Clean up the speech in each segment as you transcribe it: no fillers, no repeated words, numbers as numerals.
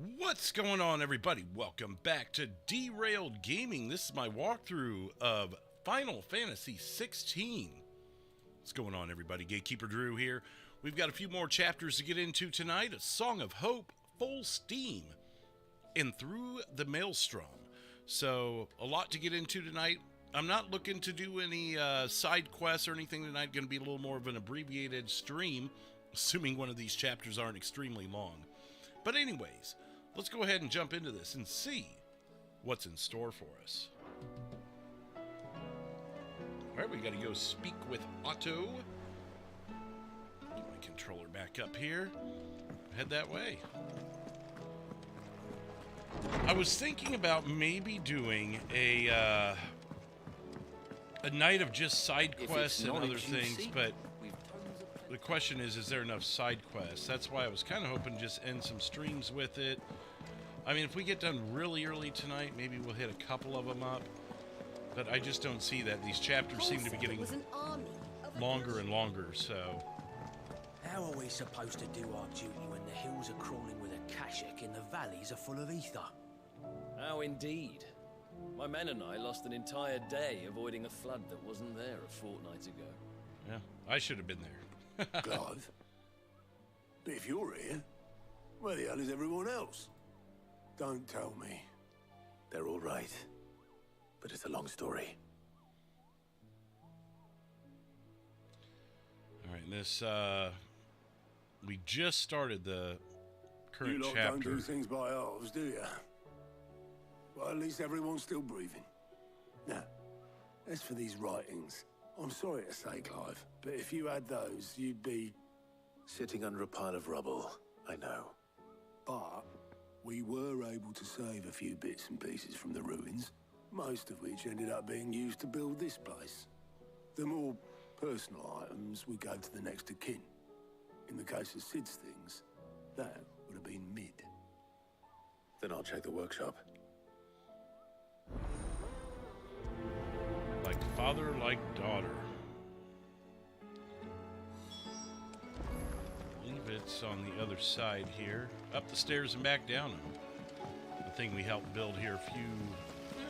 What's going on, everybody? Welcome back to Derailed Gaming. This is my walkthrough of Final Fantasy XVI. What's going on, everybody? Gatekeeper Drew here. We've got a few more chapters to get into tonight. A Song of Hope, full steam, and through the Maelstrom. So, a lot to get into tonight. I'm not looking to do any side quests or anything tonight. Going to be a little more of an abbreviated stream, assuming one of these chapters aren't extremely long. But anyways, let's go ahead and jump into this and see what's in store for us. Alright, we gotta go speak with Otto. Get my controller back up here. Head that way. I was thinking about maybe doing a night of just side quests and other things, but the question is there enough side quests? That's why I was kind of hoping to just end some streams with it. I mean, if we get done really early tonight, maybe we'll hit a couple of them up. But I just don't see that. These chapters seem to be getting longer and longer, so... How are we supposed to do our duty when the hills are crawling with a kashik and the valleys are full of ether? How indeed. My men and I lost an entire day avoiding a flood that wasn't there a fortnight ago. Yeah, I should have been there. Clive? But if you're here, where the hell is everyone else? Don't tell me. They're all right, but it's a long story. Alright, this, we just started the current You lot chapter. don't do things by halves, do you? Well, at least everyone's still breathing. Now, as for these writings, I'm sorry to say, Clive, but if you had those, you'd be... Sitting under a pile of rubble, I know. But we were able to save a few bits and pieces from the ruins, most of which ended up being used to build this place. The more personal items would go to the next of kin. In the case of Sid's things, that would have been Mid. Then I'll check the workshop. Like father, like daughter. I believe it's on the other side here. Up the stairs and back down them. The thing we helped build here a few,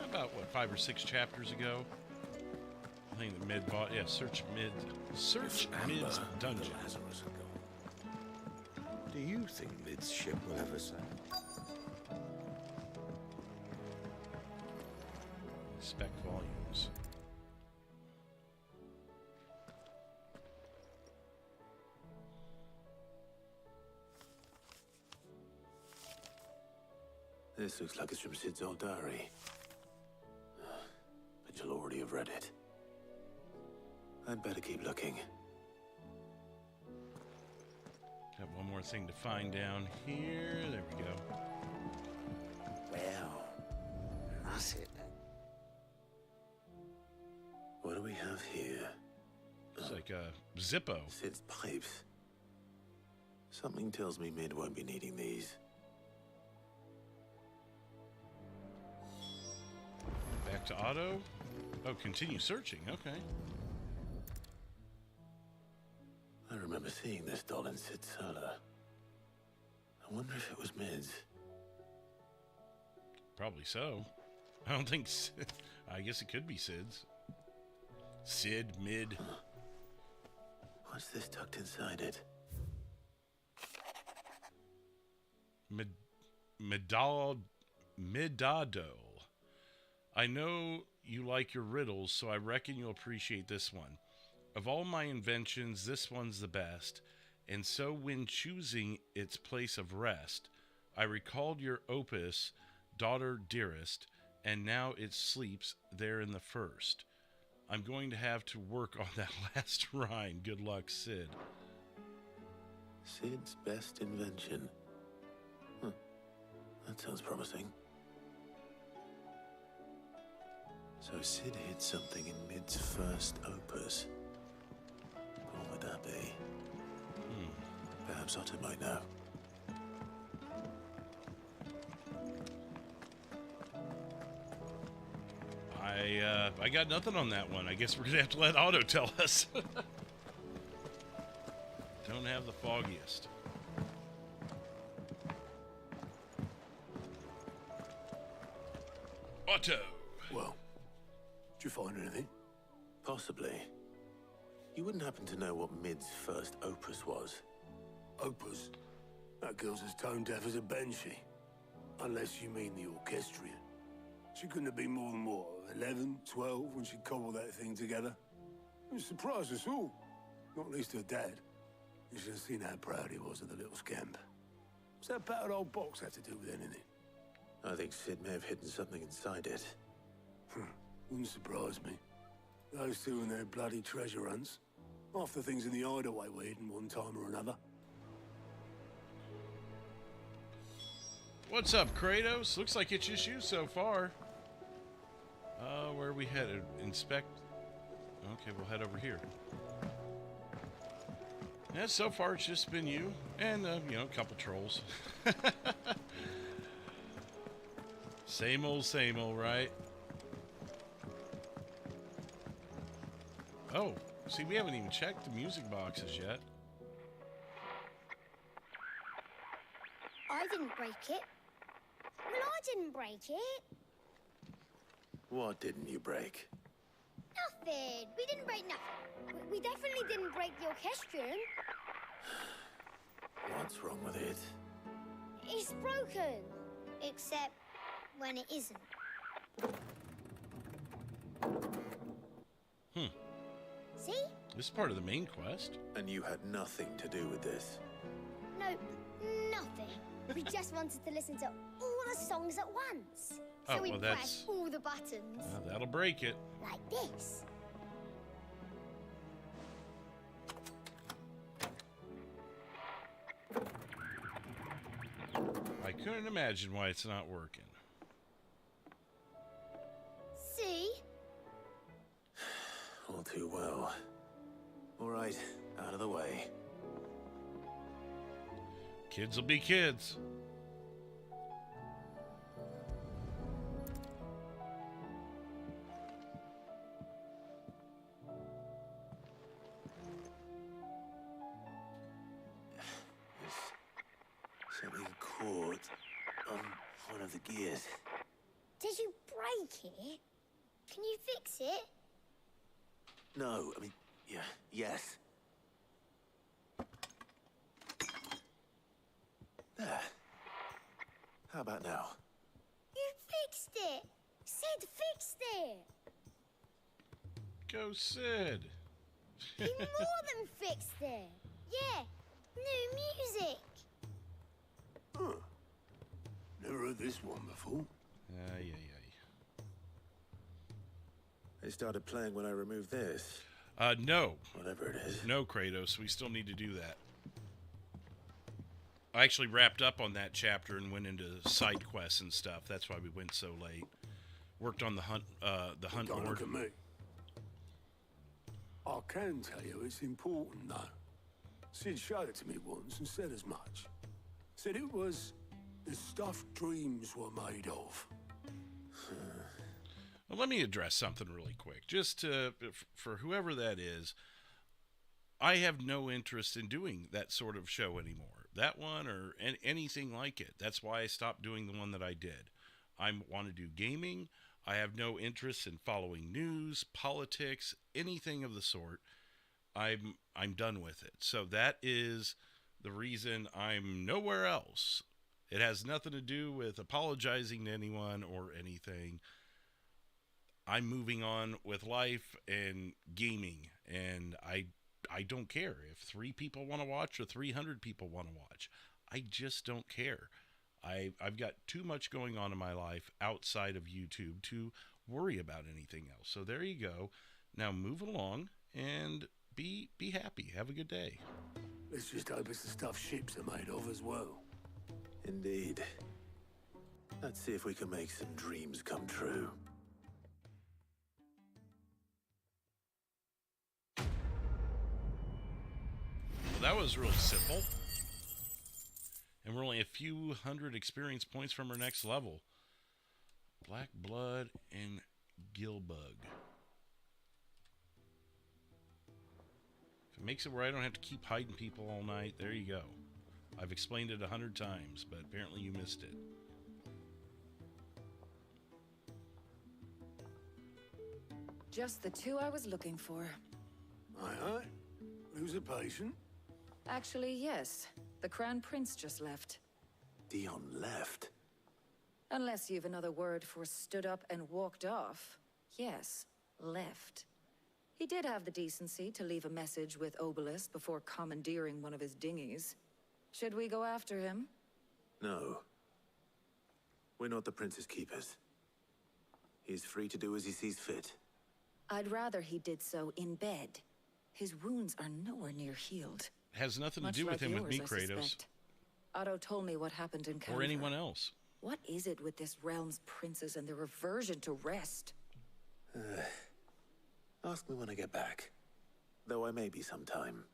about what, 5 or 6 chapters ago. I think the Mid bought, yeah, search Mid's dungeon. Lazarus are gone. Do you think Mid's ship will ever sail? Spec volumes. This looks like it's from Sid's old diary. But you'll already have read it. I'd better keep looking. Got one more thing to find down here. There we go. Well, that's it then. What do we have here? It's like a Zippo. Sid's pipes. Something tells me Mid won't be needing these. Back to Otto. Oh, continue searching. Okay. I remember seeing this doll in Sid's cellar. I wonder if it was Mid's. Probably so. I don't think... I guess it could be Sid's. Sid, Mid. What's this tucked inside it? Midado. I know you like your riddles, so I reckon you'll appreciate this one. Of all my inventions, this one's the best, and so when choosing its place of rest, I recalled your opus, Daughter Dearest, and now it sleeps there in the first. I'm going to have to work on that last rhyme. Good luck, Sid. Sid's best invention. That sounds promising. So Sid hid something in Mid's first opus. What would that be? Perhaps Otto might know. I got nothing on that one. I guess we're gonna have to let Otto tell us. Don't have the foggiest. Otto. Well, did you find anything? Possibly. You wouldn't happen to know what Mid's first opus was? Opus? That girl's as tone deaf as a banshee. Unless you mean the orchestrion. She couldn't have been more than, what, 11, 12 when she cobbled that thing together? It surprised us all. Not least her dad. You should have seen how proud he was of the little scamp. What's that battered old box have to do with anything? I think Sid may have hidden something inside it. Wouldn't surprise me. Those two and their bloody treasure hunts. Half the things in the hideaway were hidden one time or another. What's up, Kratos? Looks like it's just you so far. Where are we headed? Inspect. Okay, we'll head over here. Yeah, so far it's just been you and, you know, a couple trolls. Same old, right? Oh, see, we haven't even checked the music boxes yet. I didn't break it. Well, I didn't break it. What didn't you break? Nothing. We didn't break nothing. We definitely didn't break the orchestrion. What's wrong with it? It's broken. Except when it isn't. See? This is part of the main quest. And you had nothing to do with this? Nope, nothing. We just wanted to listen to all the songs at once. So we pressed all the buttons. That'll break it. Like this. I couldn't imagine why it's not working. See? All too well. All right, out of the way. Kids will be kids. There's something caught on one of the gears. Did you break it? Can you fix it? No, I mean, yeah, yes. There. How about now? You fixed it. Sid fixed it. Go, Sid. He more than fixed it. Yeah, new music. Huh. Never heard this one before. They started playing when I removed this. No. Whatever it is. No, Kratos. We still need to do that. I actually wrapped up on that chapter and went into side quests and stuff. That's why we went so late. Worked on the hunt. Don't look at me. I can tell you it's important, though. Sid showed it to me once and said as much. Said it was the stuff dreams were made of. Well, let me address something really quick. Just for whoever that is, I have no interest in doing that sort of show anymore. That one or anything like it. That's why I stopped doing the one that I did. I want to do gaming. I have no interest in following news, politics, anything of the sort. I'm done with it. So that is the reason I'm nowhere else. It has nothing to do with apologizing to anyone or anything. I'm moving on with life and gaming, and I don't care if 3 people want to watch or 300 people want to watch. I just don't care. I've got too much going on in my life outside of YouTube to worry about anything else. So there you go. Now move along and be happy. Have a good day. Let's just hope it's the stuff ships are made of as well. Indeed. Let's see if we can make some dreams come true. That was really simple. And we're only a few hundred experience points from our next level. Black Blood and Gilbug. If it makes it where I don't have to keep hiding people all night, there you go. I've explained it 100 times, but apparently you missed it. Just the two I was looking for. Aye, aye. Who's a patient? Actually, yes. The Crown Prince just left. Dion left. Unless you've another word for stood up and walked off. Yes, left. He did have the decency to leave a message with Obelisk before commandeering one of his dinghies. Should we go after him? No. We're not the Prince's keepers. He's free to do as he sees fit. I'd rather he did so in bed. His wounds are nowhere near healed. Has nothing to Much do with like him with me, yours, I Kratos. suspect. Otto told me what happened in Canada. Or anyone else. What is it with this realm's princes and their aversion to rest? Ask me when I get back. Though I may be sometime.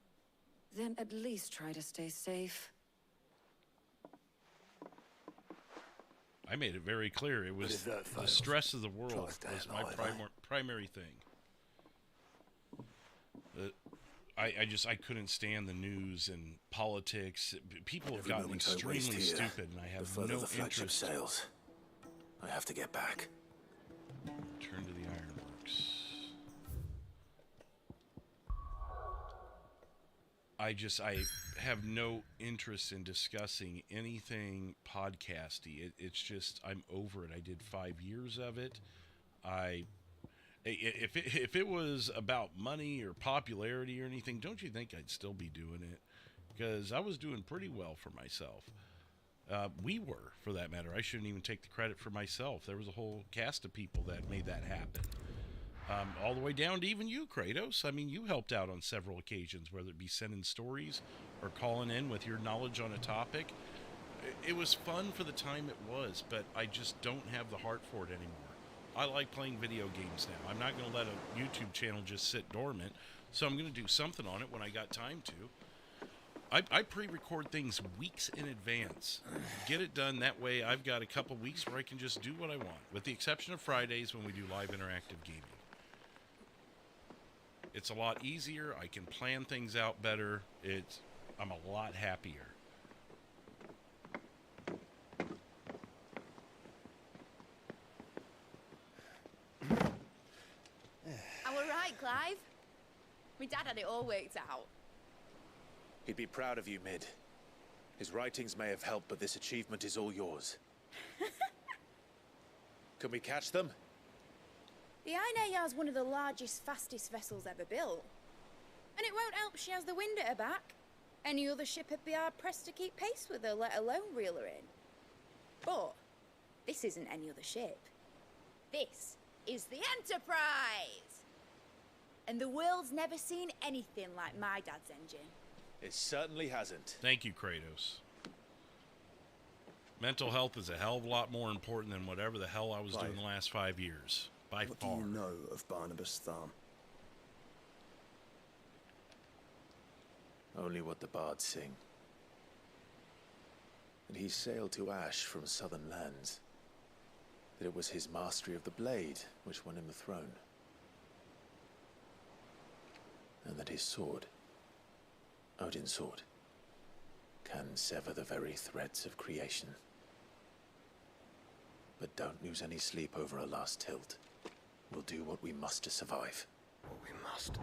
Then at least try to stay safe. I made it very clear. It was the stress of the world was my primary thing. I couldn't stand the news and politics. People have gotten extremely stupid, and I have no interest. Sails. I have to get back. Turn to the ironworks. I have no interest in discussing anything podcasty. It's just, I'm over it. I did 5 years of it. If it was about money or popularity or anything, don't you think I'd still be doing it? Because I was doing pretty well for myself. We were, for that matter. I shouldn't even take the credit for myself. There was a whole cast of people that made that happen. All the way down to even you, Kratos. I mean, you helped out on several occasions, whether it be sending stories or calling in with your knowledge on a topic. It was fun for the time it was, but I just don't have the heart for it anymore. I like playing video games now. I'm not going to let a YouTube channel just sit dormant, so I'm going to do something on it when I got time to. I pre-record things weeks in advance. Get it done. That way I've got a couple weeks where I can just do what I want, with the exception of Fridays when we do live interactive gaming. It's a lot easier. I can plan things out better. I'm a lot happier. I were right, Clive. My dad had it all worked out. He'd be proud of you, Mid. His writings may have helped, but this achievement is all yours. Can we catch them? The Aina is one of the largest, fastest vessels ever built. And it won't help she has the wind at her back. Any other ship would be hard-pressed to keep pace with her, let alone reel her in. But this isn't any other ship. This is the Enterprise! And the world's never seen anything like my dad's engine. It certainly hasn't. Thank you, Kratos. Mental health is a hell of a lot more important than whatever the hell I was doing the last 5 years. By far. What do you know of Barnabas Thumb? Only what the bards sing. And he sailed to Ash from southern lands. That it was his mastery of the blade which won him the throne. And that his sword, Odin's sword, can sever the very threads of creation. But don't lose any sleep over a last tilt. We'll do what we must to survive. What we must.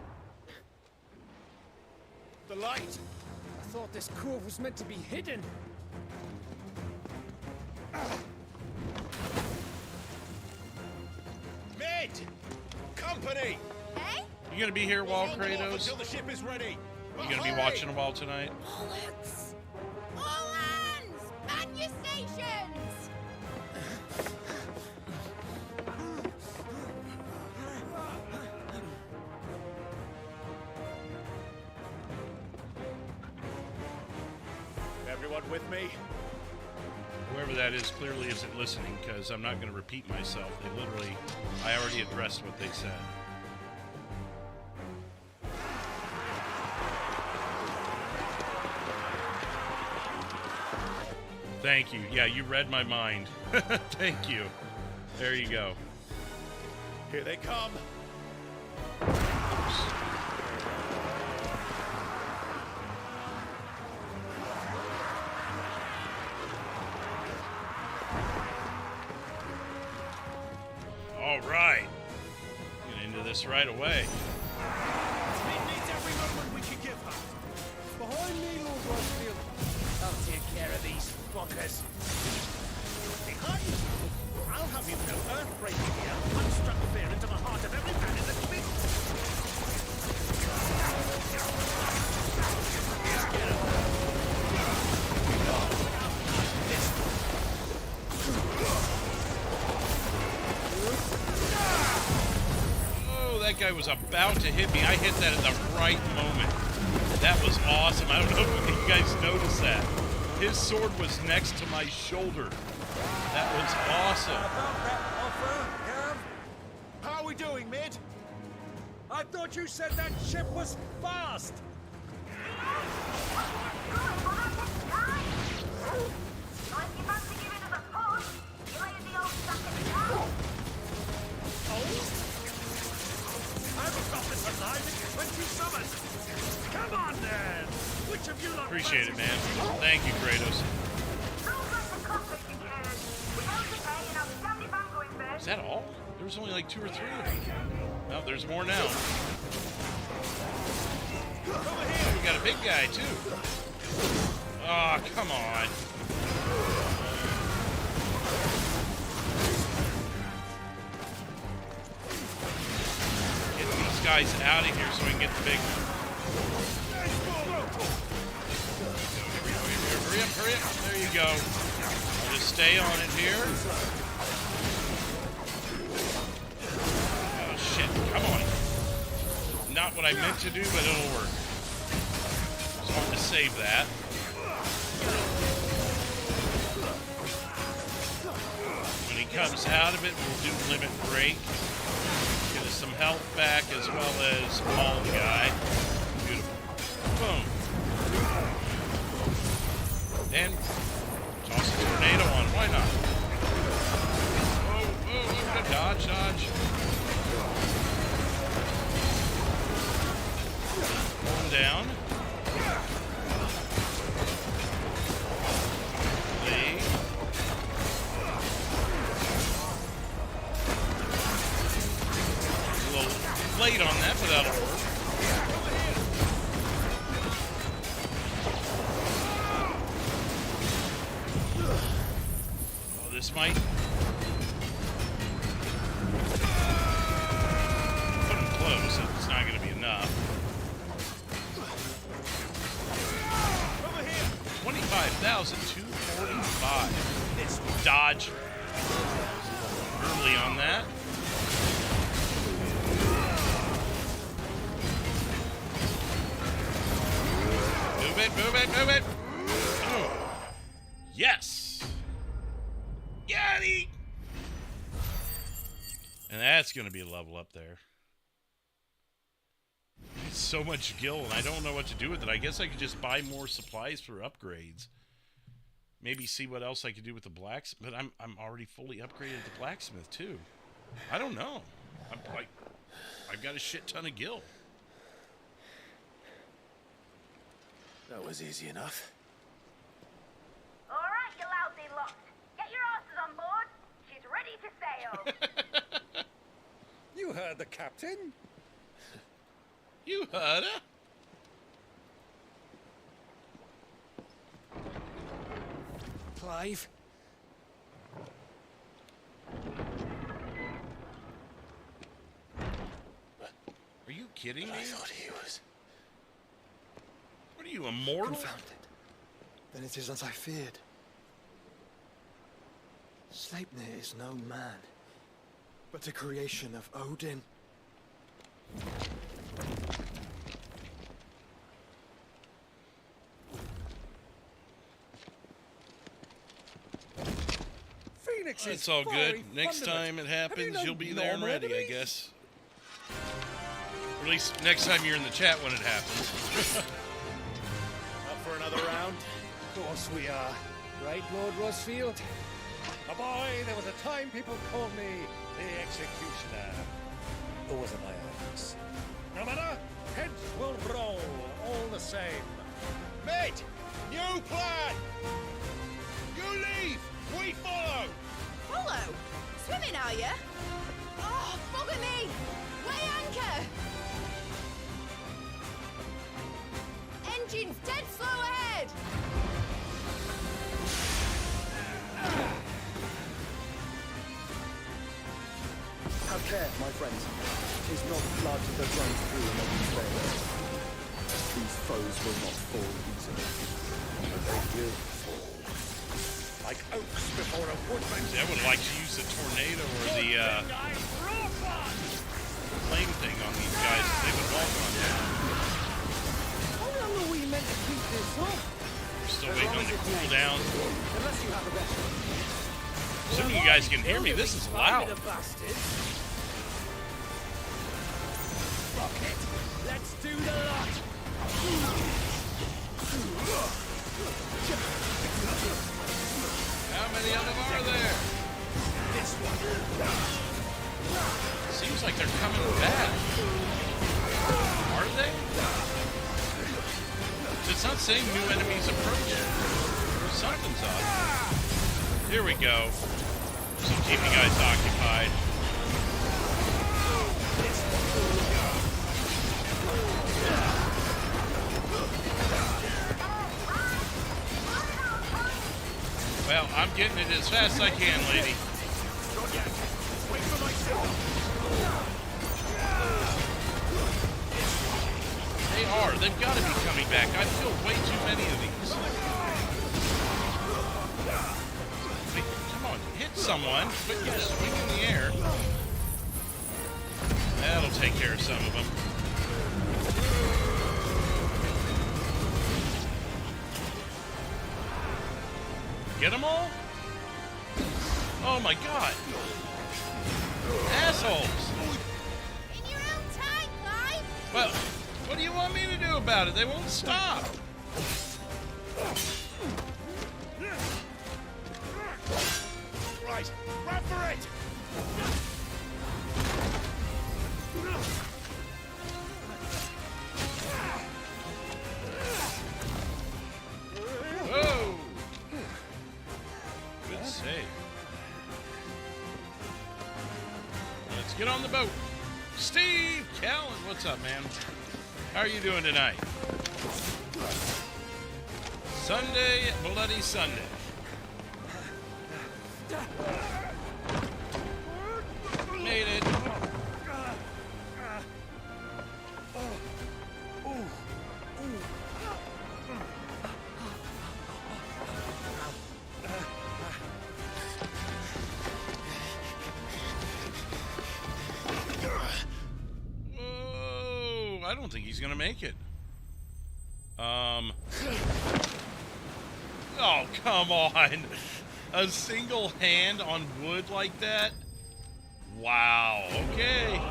The light! I thought this cove was meant to be hidden. Mid! Company! Hey? You gonna be here while Kratos? Until the ship is ready. You gonna be watching a while tonight? Bullets! All hands! Man your stations! Everyone with me? Whoever that is clearly isn't listening, because I'm not going to repeat myself. I already addressed what they said. Thank you. Yeah, you read my mind. Thank you. There you go. Here they come. All right. Get into this us right away. It needs every moment we can give her. Behind me, Lord Rosfield. I'll take care of these fuckers. Behind you! I'll have you know, earthbreaking here once struck fear into the heart of every man in the community. Oh, that guy was about to hit me. I hit that at the right moment. That was awesome. I don't know if you guys noticed that. His sword was next to my shoulder. That was awesome. About that offer, Gav? How are we doing, mid? I thought you said that ship was fast. I haven't got this alive in 20 summers. Come on, then. Which of you lot Appreciate it, man. Thank you, Kratos. Is that all? There was only like 2 or 3 of them. Oh, there's more now. Oh, we got a big guy, too. Oh, come on. Get these guys out of here so we can get the big one. Hurry up, hurry up. There you go. I'll just stay on it here. Oh, shit. Come on. Not what I meant to do, but it'll work. Just wanted to save that. When he comes out of it, we'll do limit break. Get us some health back as well as maul the guy. Beautiful. Boom. And toss a tornado on. Why not? Oh, good dodge, dodge. One down. Lee. A little late on that, but that'll work. Oh, this might put him close. It's not going to be enough. 25,245. Dodge. Early on that. Move it, move it, move it. Oh. Yes. Got it. And that's going to be a level up there. It's so much gil, and I don't know what to do with it. I guess I could just buy more supplies for upgrades. Maybe see what else I could do with the blacksmith. But I'm already fully upgraded at the blacksmith too. I don't know. I've got a shit ton of gil. That was easy enough. All right, you lousy lot. Get your asses on board. She's ready to sail. You heard the captain. You heard her? Clive. Are you kidding me? I thought he was. What are you, immortal? Confounded. Then it is as I feared. Sleipnir is no man, but a creation of Odin. Phoenix is It's all good. Next fundamental. time it happens, no you'll be there and normal ready, I enemies? guess. Or at least next time you're in the chat when it happens. Up for another round? Of course we are. Right, Lord Rosfield? A boy, there was a time people called me the Executioner. Or was it my eyes? No matter, heads will roll all the same. Mate, new plan! You leave, we follow! Follow? Swimming, are you? Oh, bugger me! Weigh anchor! care, my friends. 'Tis not blood that runs through an open vein. These foes will not fall easily, but they will fall. Like oaks before a woodman. See, I would like to use the tornado or the flame thing on these guys. They would walk on down. How long are we meant to keep this up? We're still waiting on the cooldown. Unless you have a better. Assuming you guys can hear me, this is loud. Fuck it. Let's do the lot. How many of them are there? This one. Seems like they're coming back. Are they? It's not saying new enemies approaching. Something's up. Here we go. So keep you guys occupied. Well, I'm getting it as fast as I can, lady. They are. They've got to be coming back. I feel way too many of these. Wait, come on, hit someone. Put your swing in the air. That'll take care of some of them. Get them all? Oh my god. Assholes. In your own time, Clive! Well, what do you want me to do about it? They won't stop. Right, run for it! Whoa! Good save. Let's get on the boat. Steve Callan, what's up, man? How are you doing tonight? Sunday, Bloody Sunday. Made it. Whoa, I don't think he's gonna make it. Oh, come on. A single hand on wood like that? Wow, okay.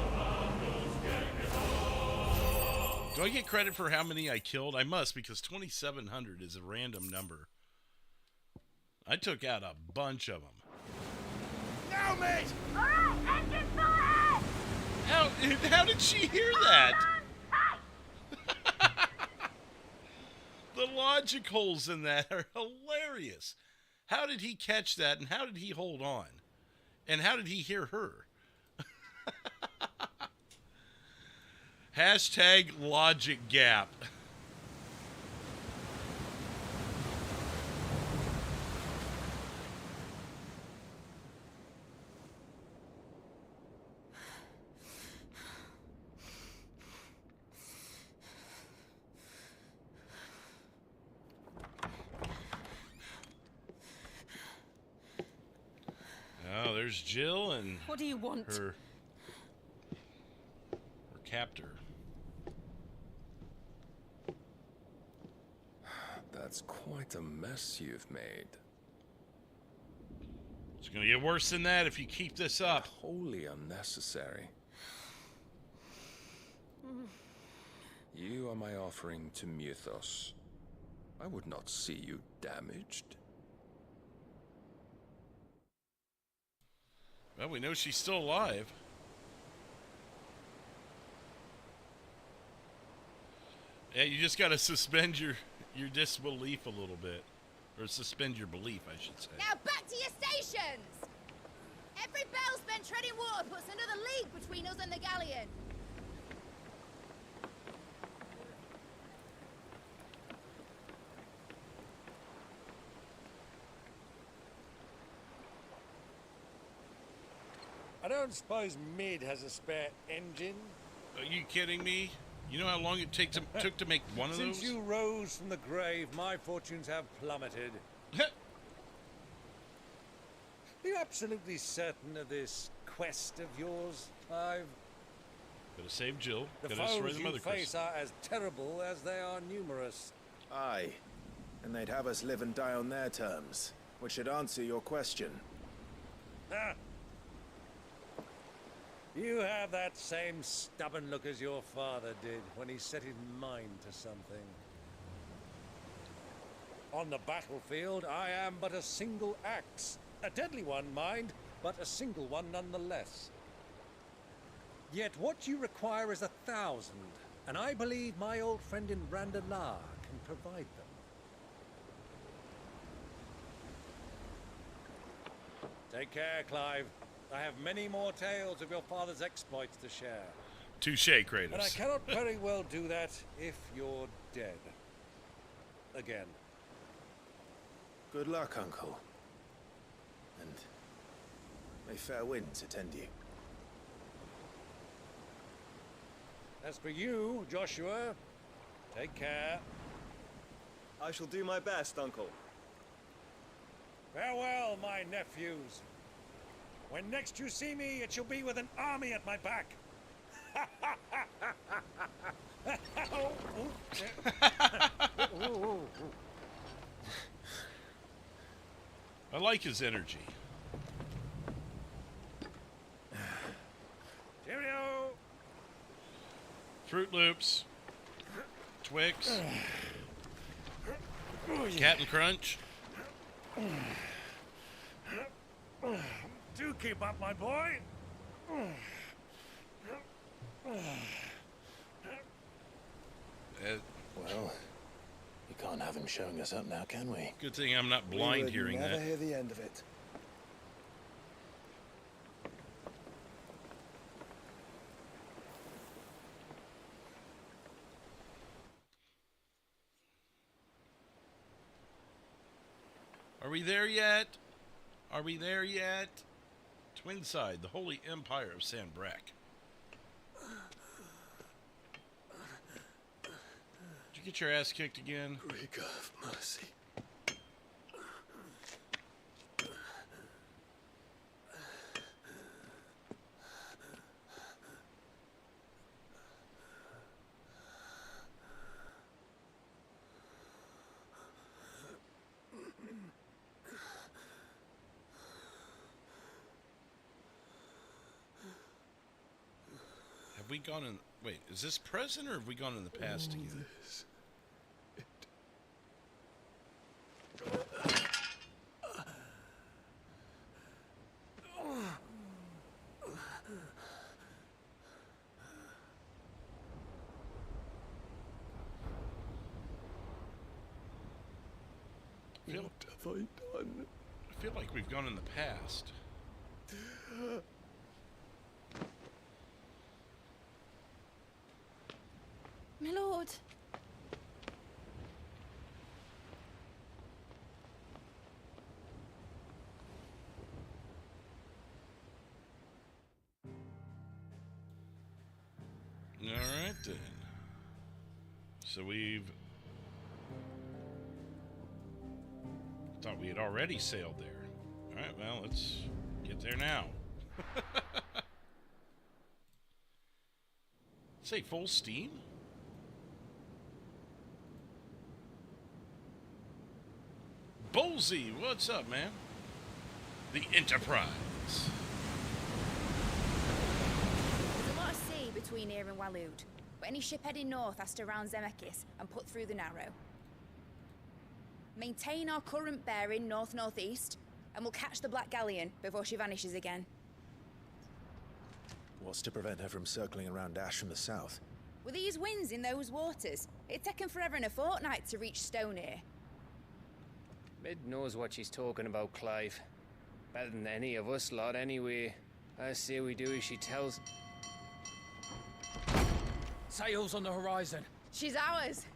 Do I get credit for how many I killed? I must, because 2,700 is a random number. I took out a bunch of them. Now, mate! Alright, engine full ahead! How did she hear that? The logic holes in that are hilarious. How did he catch that, and how did he hold on? And how did he hear her? Hashtag logic gap. Oh, there's Jill and what do you want? Her captor. That's quite a mess you've made. It's gonna get worse than that if you keep this up. Wholly unnecessary. You are my offering to Mythos. I would not see you damaged. Well, we know she's still alive. Yeah, you just gotta suspend your disbelief a little bit. Or suspend your belief, I should say. Now back to your stations! Every bell spent treading water puts another league between us and the galleon. I don't suppose Mid has a spare engine? Are you kidding me? You know how long it took to make one of those? Since you rose from the grave, my fortunes have plummeted. Are you absolutely certain of this quest of yours, Clive? Gotta save Jill. The Gotta destroy foes the you Mother face Crystal. are as terrible as they are numerous. Aye. And they'd have us live and die on their terms, which should answer your question. Ah. You have that same stubborn look as your father did when he set his mind to something. On the battlefield, I am but a single axe. A deadly one, mind, but a single one nonetheless. Yet what you require is 1,000, and I believe my old friend in Randalar can provide them. Take care, Clive. I have many more tales of your father's exploits to share. Touché, Kratos. And I cannot very well do that if you're dead. Again. Good luck, Uncle. And may fair winds attend you. As for you, Joshua, take care. I shall do my best, Uncle. Farewell, my nephews. When next you see me, it shall be with an army at my back. I like his energy. Cheerio! Fruit Loops. Twix. Captain Crunch. Do keep up, my boy. Well, we can't have him showing us up now, can we? Good thing I'm not blind hearing that. Never hear the end of it. Are we there yet? Are we there yet? Twinside, the Holy Empire of Sanbreque. Did you get your ass kicked again? Rigor of mercy. Have we gone in... Wait, is this present or have we gone in the past again? What have I done? I feel like we've gone in the past. My lord. All right then. So we've... Thought we had already sailed there. All right, well, let's get there now. Say full steam? Bolsey, what's up, man? The Enterprise. There's a lot of sea between here and Waloed, but any ship heading north has to round Zemeckis and put through the Narrow. Maintain our current bearing north-northeast, and we'll catch the Black Galleon before she vanishes again. What's to prevent her from circling around Ash from the south? With these winds in those waters, it'd taken forever and a fortnight to reach Stonehere. Mid knows what she's talking about, Clive. Better than any of us lot, anyway. I say we do as she tells. Sails on the horizon. She's ours.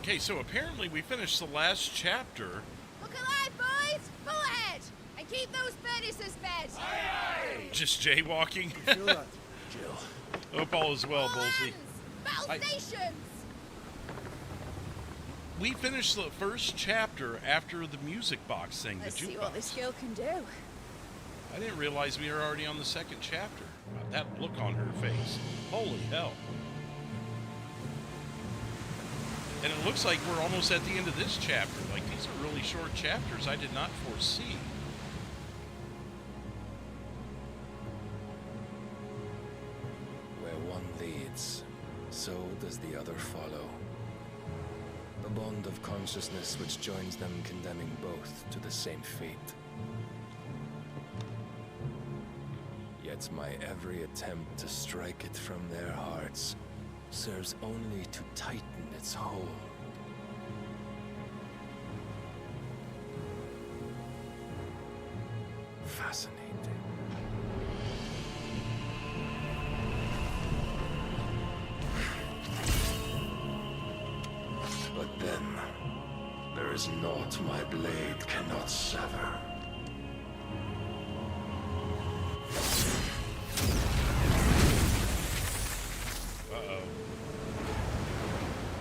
Okay, so apparently we finished the last chapter. Look alive, boys! Full ahead! And keep those furnaces fed! Aye, aye. Just jaywalking. Feel that, Jill. Hope all is well, Bolsey. Battle stations! We finished the first chapter after the music box thing. Let's the see what this girl can do. I didn't realize we were already on the second chapter. Wow, that look on her face. Holy hell. And it looks like we're almost at the end of this chapter. Like, these are really short chapters I did not foresee. Where one leads, so does the other follow. The bond of consciousness which joins them condemning both to the same fate. Yet my every attempt to strike it from their hearts serves only to tighten its hold. Fascinating. But then, there is naught my blade cannot sever. Uh-oh.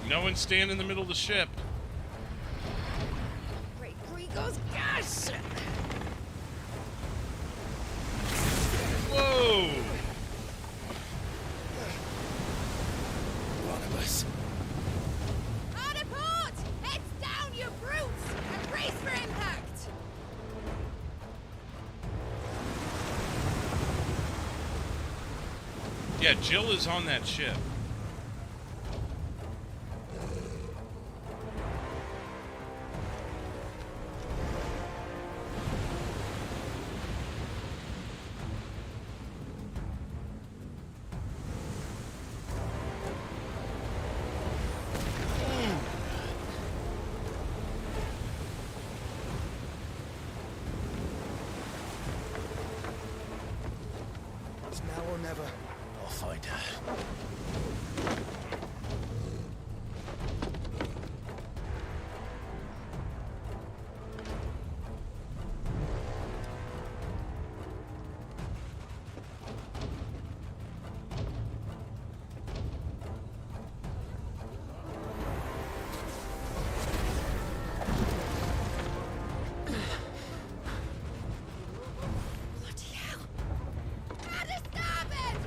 No one stand in the middle of the ship. Great Gregor's gas! Whoa! One of us. Hard a port! Heads down, you brutes! And brace for impact! Yeah, Jill is on that ship. It's now or never. I'll find her.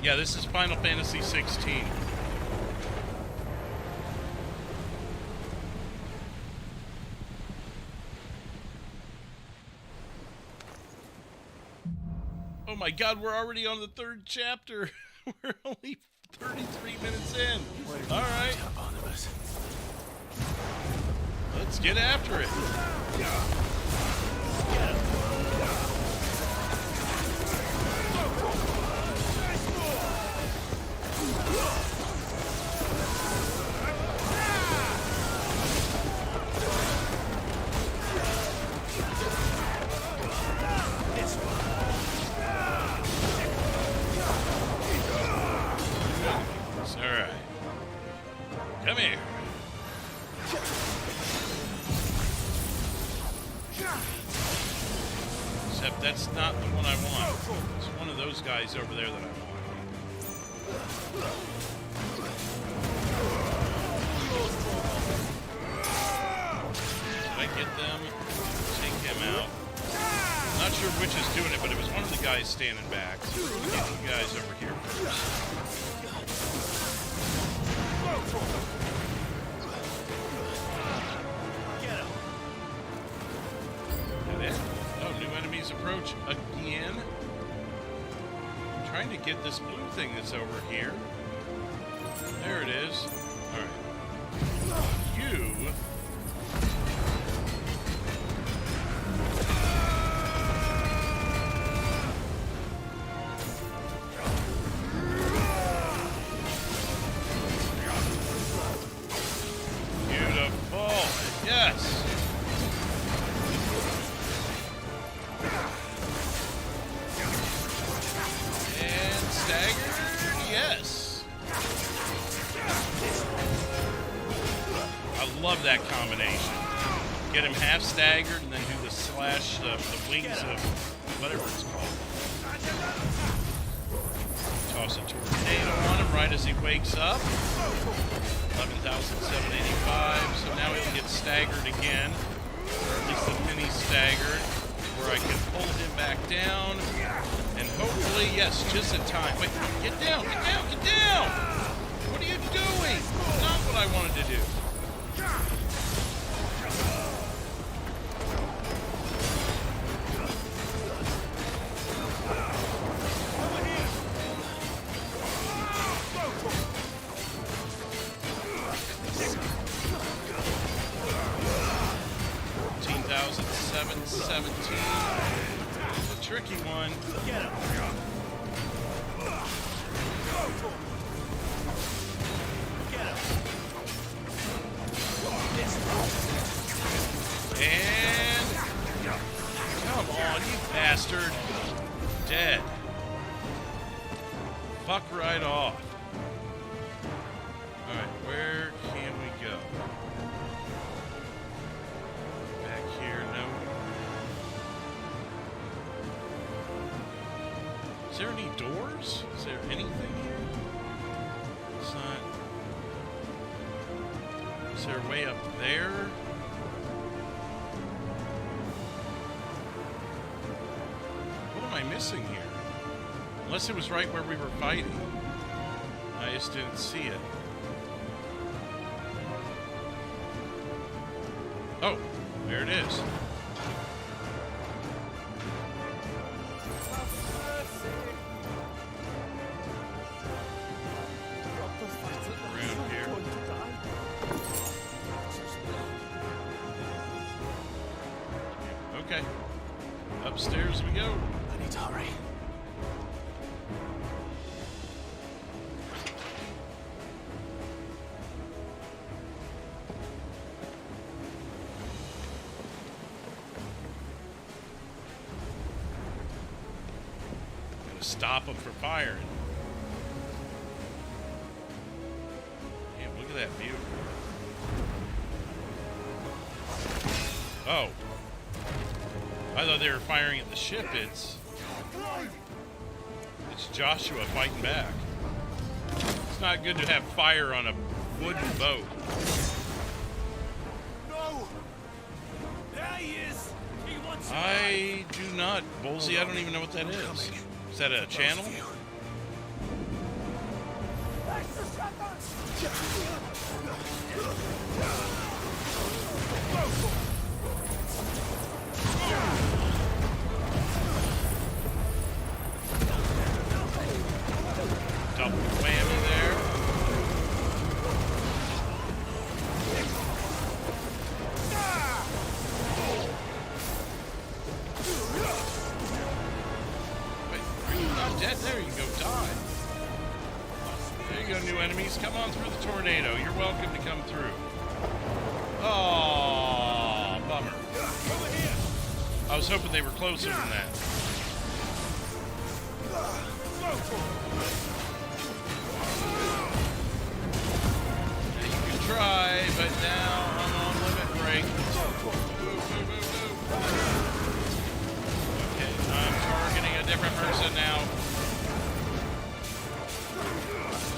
Yeah, this is Final Fantasy 16. Oh my god, we're already on the third chapter. We're only 33 minutes in. Alright. Let's get after it. Alright. Come here. Except that's not the one I want. It's one of those guys over there that I want. Did I get them? Take him out. I'm not sure which is doing it, but it was one of the guys standing back. So we're gonna get you guys over here first. That it? Oh, new enemies approach again. I'm trying to get this blue thing that's over here. There it is. Alright. You. Beautiful. Yes. And staggered. Yes. love that combination. Get him half staggered and then do the slash, the wings of whatever it's called. Toss a tornado on him right as he wakes up. 11,785. So now he'll get staggered again. Or at least the penny staggered. Where I can pull him back down. And hopefully, yes, just in time. Wait, get down, get down, get down! What are you doing? Not what I wanted to do. 17. A tricky one. Get him. And come on, you bastard. Dead. Fuck right off. Alright, where can we go? Back here, no. Is there any doors? Is there anything here? It's not. Is there a way up there? What am I missing here? Unless it was right where we were fighting. I just didn't see it. Oh, there it is. Around here. Okay. Upstairs we go. I need to hurry. Stop them from firing. Damn, look at that view. Oh. I thought they were firing at the ship. It's Joshua fighting back. It's not good to have fire on a wooden boat. No! There he is! He wants I do not. Bolsey, I don't even know what that is. Is that a channel? Double whammy there. Dead. There you go, die. There you go, new enemies. Come on through the tornado. You're welcome to come through. Oh, bummer. I was hoping they were closer than that. You can try, but now I'm on limit break. Okay, I'm targeting a different person now.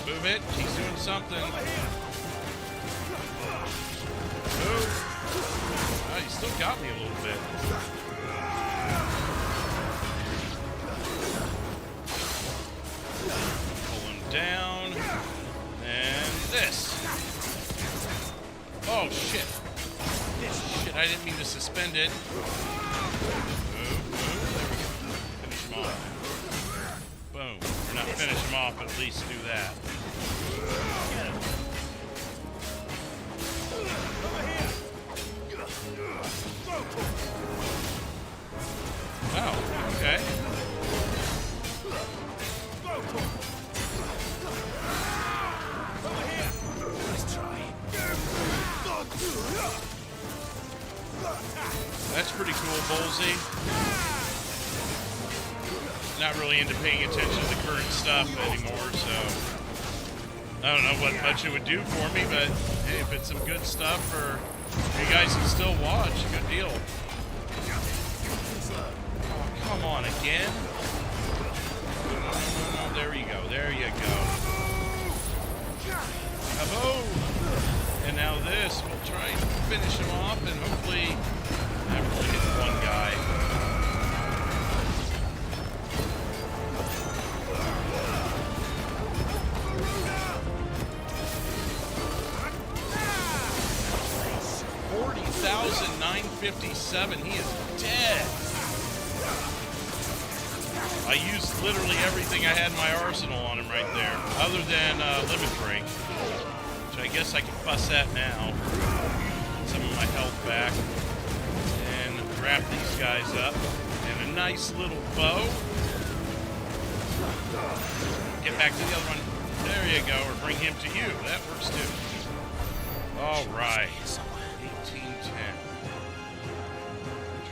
Move it. He's doing something. Move. Oh, he still got me a little bit. Pull him down. And this. Oh, shit. Shit, I didn't mean to suspend it. Move. There we go. Finish him off. Boom. Or not finish him off, but at least do that. Oh, okay. Let's try. That's pretty cool, Bolsey. Not really into paying attention to the current stuff anymore, so I don't know what much it would do for me, but hey, if it's some good stuff for you guys can still watch, good deal. Oh, come on again. No, there you go. There you go. Hello. And now this, we'll try and finish him off, and hopefully that really hits one guy. 40,957. He is dead. I used literally everything I had in my arsenal on him right there, other than limit break, which I guess I can fuss at now. Get some of my health back and wrap these guys up. And a nice little bow. Get back to the other one. There you go, or bring him to you. That works too. All right. 1810.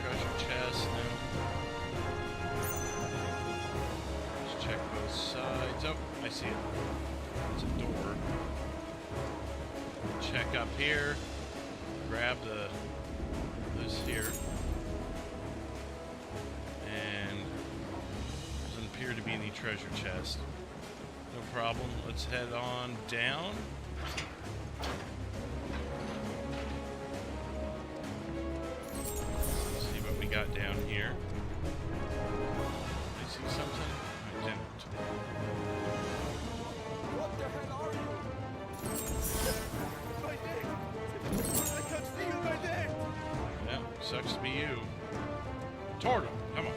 Treasure chest. No. Let's check both sides. Oh, I see it. It's a door. Check up here. Grab this here. And doesn't appear to be any treasure chest. No problem. Let's head on down. See what we got down here. I see something. I didn't. What the hell are you? My neck! I can't feel my neck! Yeah, sucks to be you. Toward him. Come on.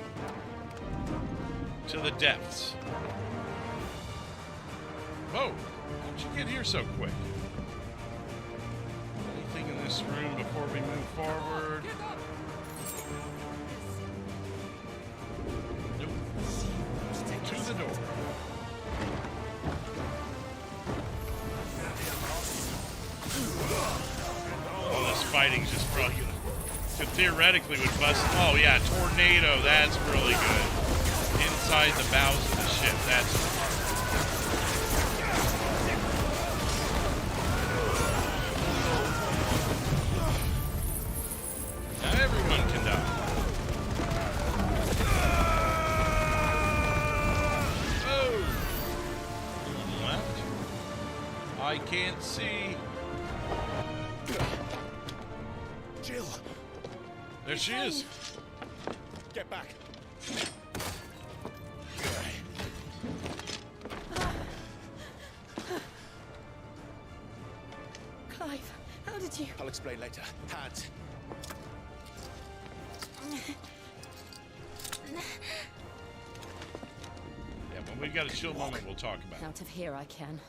To the depths. Whoa! How'd you get here so quick? Anything in this room before we move forward? Nope. To the door. Oh, this fighting's just probably gonna... So theoretically would bust... Oh, yeah, tornado. That's really good. Inside the bows of the ship. That's... Not everyone can die. Oh! Left. I can't see. Jill! There she is. Get back! Clive, how did you... I'll explain later. Hands. Yeah, when we've got a chill moment, we'll talk about it. Out of here I can.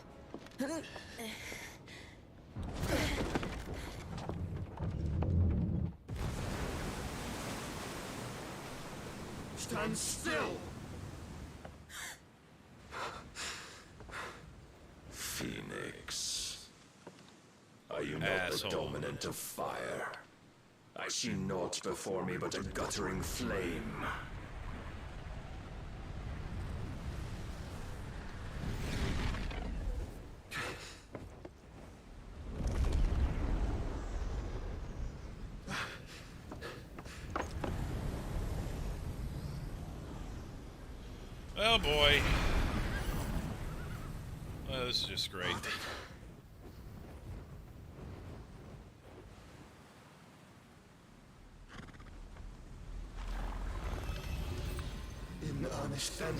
Stand still! Phoenix. Are you not Asshole. the dominant of fire? I see naught before me but a guttering flame. Oh boy. Oh, this is just great. In earnest then.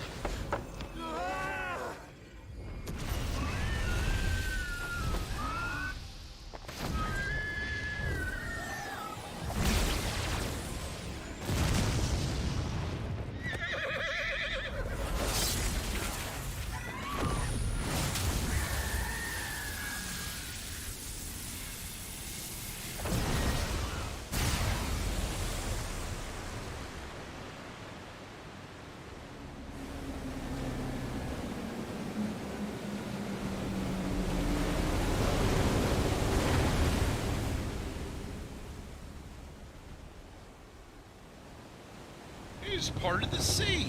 He's part of the sea.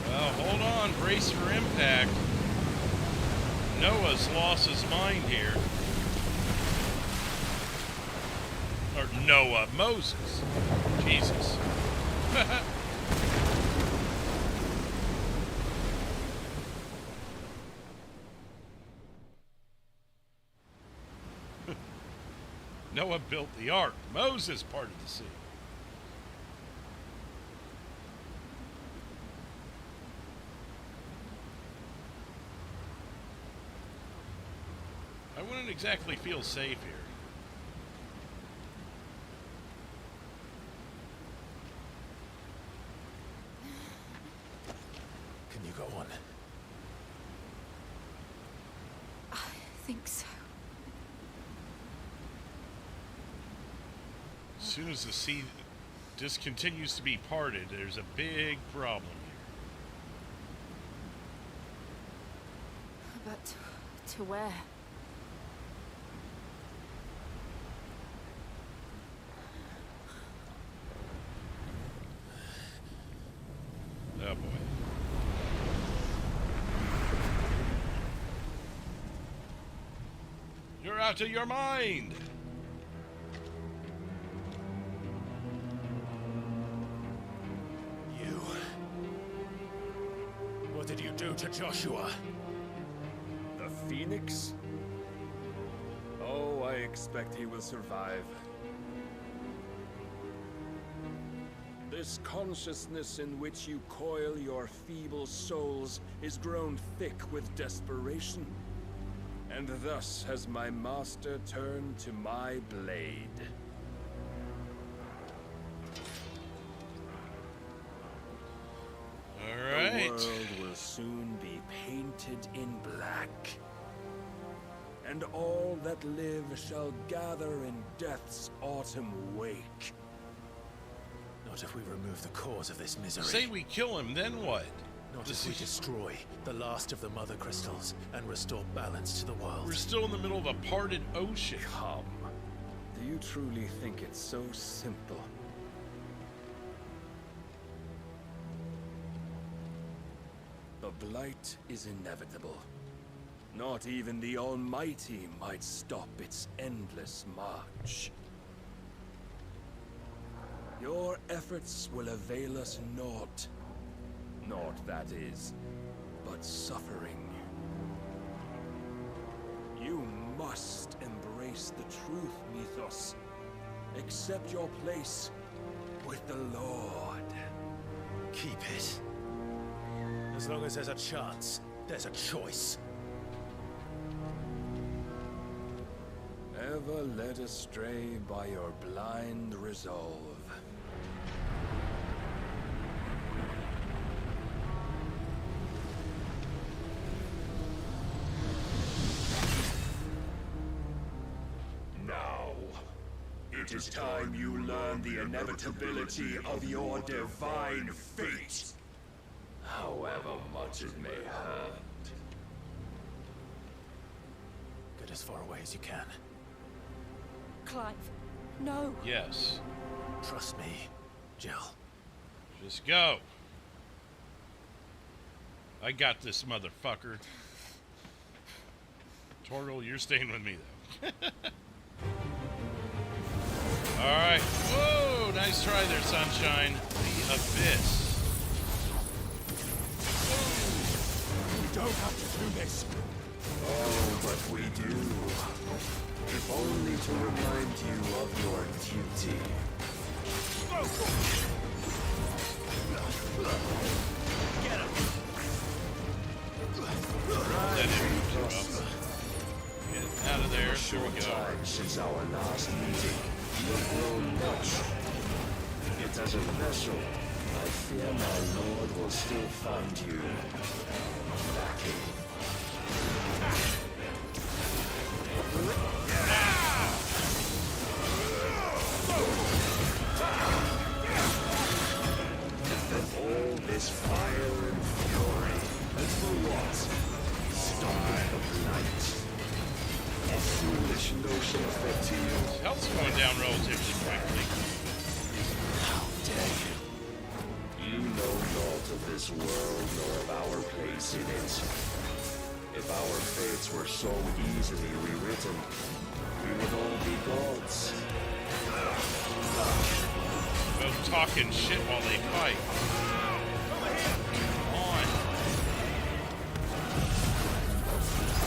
Well, hold on. Brace for impact. Noah's lost his mind here. Or Noah. Moses. Jesus. Noah built the ark. Moses parted the sea. I wouldn't exactly feel safe here. Can you go on? I think so. As soon as the sea discontinues to be parted, there's a big problem here. But to where? Oh boy. You're out of your mind! You... What did you do to Joshua? The Phoenix? Oh, I expect he will survive. This consciousness in which you coil your feeble souls is grown thick with desperation. And thus has my master turned to my blade. All right. The world will soon be painted in black. And all that live shall gather in death's autumn wake. Not if we remove the cause of this misery. Say we kill him, then what? Not if we destroy the last of the mother crystals and restore balance to the world. We're still in the middle of a parted ocean. Come. Do you truly think it's so simple? The blight is inevitable. Not even the Almighty might stop its endless march. Your efforts will avail us naught. Naught, that is, but suffering. You must embrace the truth, Mythos. Accept your place with the Lord. Keep it. As long as there's a chance, there's a choice. Ever led astray by your blind resolve. Now, it is time you learn the inevitability of your divine fate. However much it may hurt. Get as far away as you can. Clive, no. Yes. Trust me, Jill. Just go. I got this, motherfucker. Torgal, you're staying with me, though. Alright. Whoa! Nice try there, Sunshine. The Abyss. We don't have to do this. Oh, but we do. If only to remind you of your duty. Get him! That didn't rough. Get out of there. There we go. Since our last meeting, you have grown much. Yet as a vessel, I fear my lord will still find you lacking. All this fire and fury, and for what? Stopping the blight. A foolish notion of fatigue. Health's going down relatively quickly. How dare you? You know naught of this this world nor of our place in it. If our fates were so easily rewritten, we would all be gods. Both talking shit while they fight. Come on.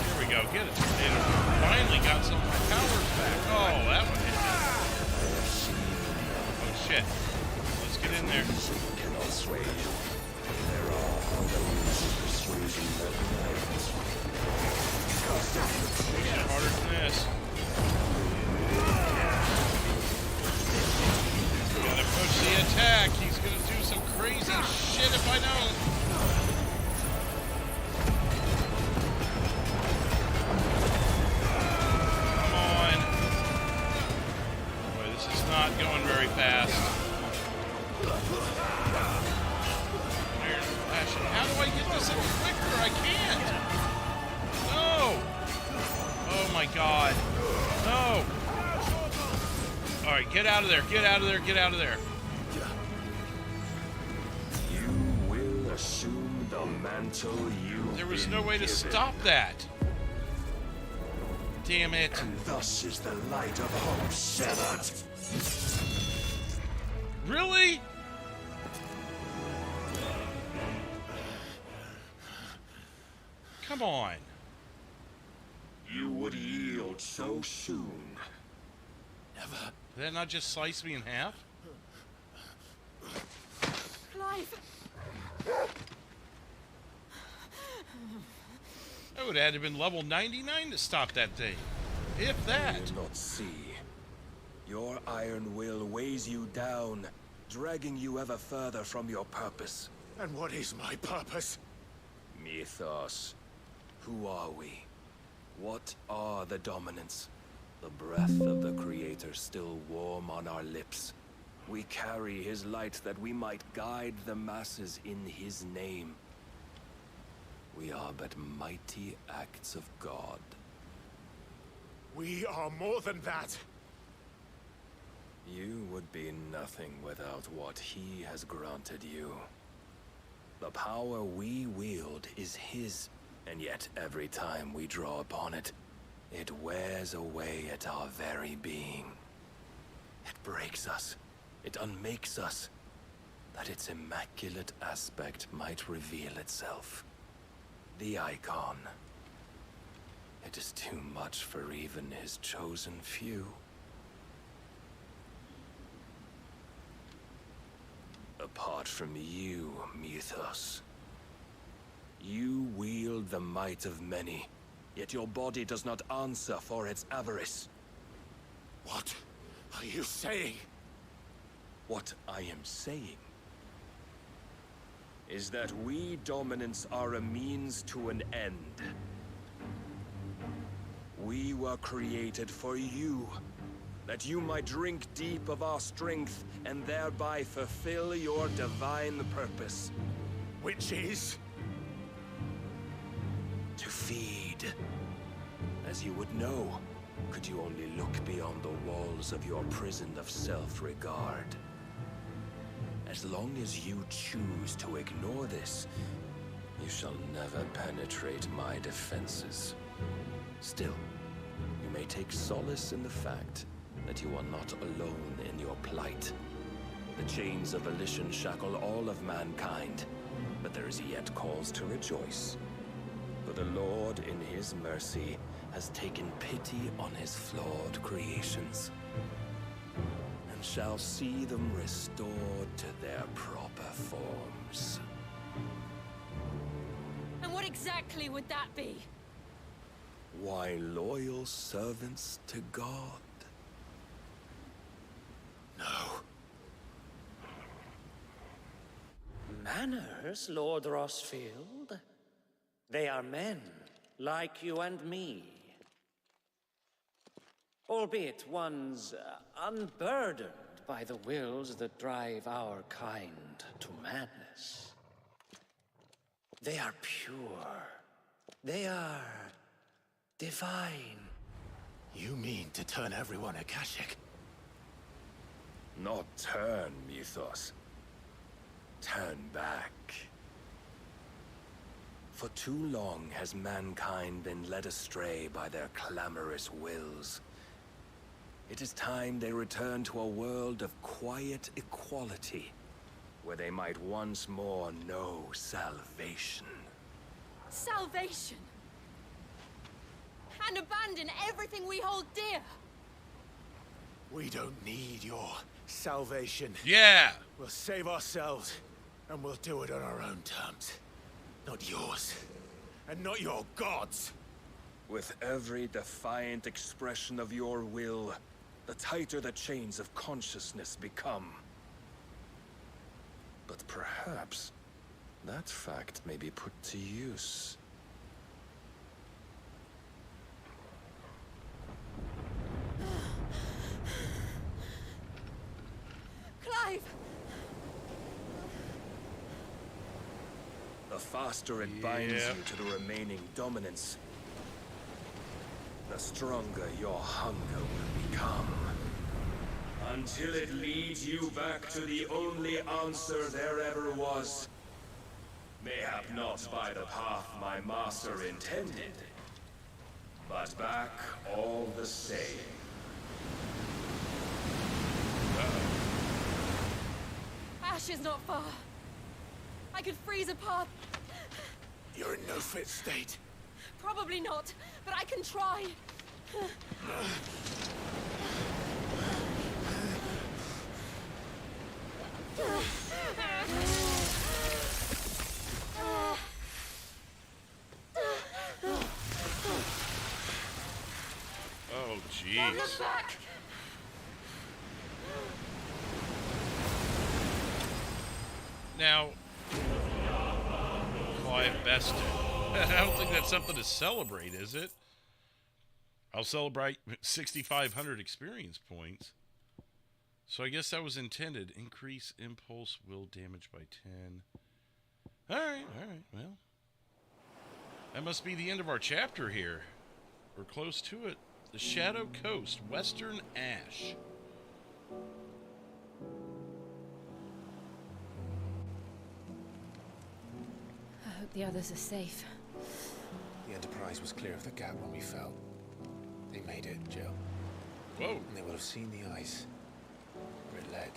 Here we go. Get it. Tornado. Finally got some of my powers back. Oh, that one hit me. Oh, shit. Let's get in there. Cannot sway you. There are other means of persuasion that might. Shit harder than this. Gotta push the attack. He's gonna do some crazy shit if I don't. Come on. Boy, this is not going very fast. Iron Flashing. How do I get this any quicker? I can't. No. Oh my god. No. Alright, get out of there. Get out of there. Get out of there. You will assume the mantle you. There was no way to stop that. Damn it. And thus is the light of hope severed. Really? Come on. You would yield so soon. Never. Did that not just slice me in half? Clive! I would have had to have been level 99 to stop that thing. If that. You will not see. Your iron will weighs you down, dragging you ever further from your purpose. And what is my purpose? Mythos. Who are we? What are the dominants? The breath of the Creator still warm on our lips. We carry his light that we might guide the masses in his name. We are but mighty acts of God. We are more than that. You would be nothing without what he has granted you. The power we wield is his, and yet every time we draw upon it, it wears away at our very being. It breaks us. It unmakes us, that its immaculate aspect might reveal itself. The icon. It is too much for even his chosen few. Apart from you, Mythos, you wield the might of many, yet your body does not answer for its avarice. What are you saying? What I am saying is that we dominants are a means to an end. We were created for you, that you might drink deep of our strength and thereby fulfill your divine purpose. Which is? To feed. As you would know, could you only look beyond the walls of your prison of self-regard. As long as you choose to ignore this, you shall never penetrate my defenses. Still, you may take solace in the fact that you are not alone in your plight. The chains of volition shackle all of mankind, but there is yet cause to rejoice. For the Lord, in his mercy, has taken pity on his flawed creations, and shall see them restored to their proper forms. And what exactly would that be? Why, loyal servants to God. No. Manners, Lord Rosfield? They are men, like you and me. Albeit ones unburdened by the wills that drive our kind to madness. They are pure. They are divine. You mean to turn everyone Akashic? Not turn, Mythos. Turn back. For too long has mankind been led astray by their clamorous wills. It is time they return to a world of quiet equality, where they might once more know salvation. Salvation? And abandon everything we hold dear? We don't need your salvation. Yeah! We'll save ourselves, and we'll do it on our own terms. Not yours, and not your gods. With every defiant expression of your will, the tighter the chains of consciousness become. But perhaps that fact may be put to use. Clive! The faster it binds you to the remaining dominance, the stronger your hunger will become. Until it leads you back to the only answer there ever was. Mayhap not by the path my master intended, but back all the same. Ash is not far. I could freeze a path. You're in no fit state. Probably not, but I can try. Oh, jeez. Look back. Now, Clive bested. I don't think that's something to celebrate, is it? I'll celebrate 6,500 experience points. So I guess that was intended. Increase impulse will damage by 10. Alright, well. That must be the end of our chapter here. We're close to it. The Shadow Coast, Western Ash. I hope the others are safe. The Enterprise was clear of the gap when we fell. They made it, Jill. Whoa. And they will have seen the ice where it led.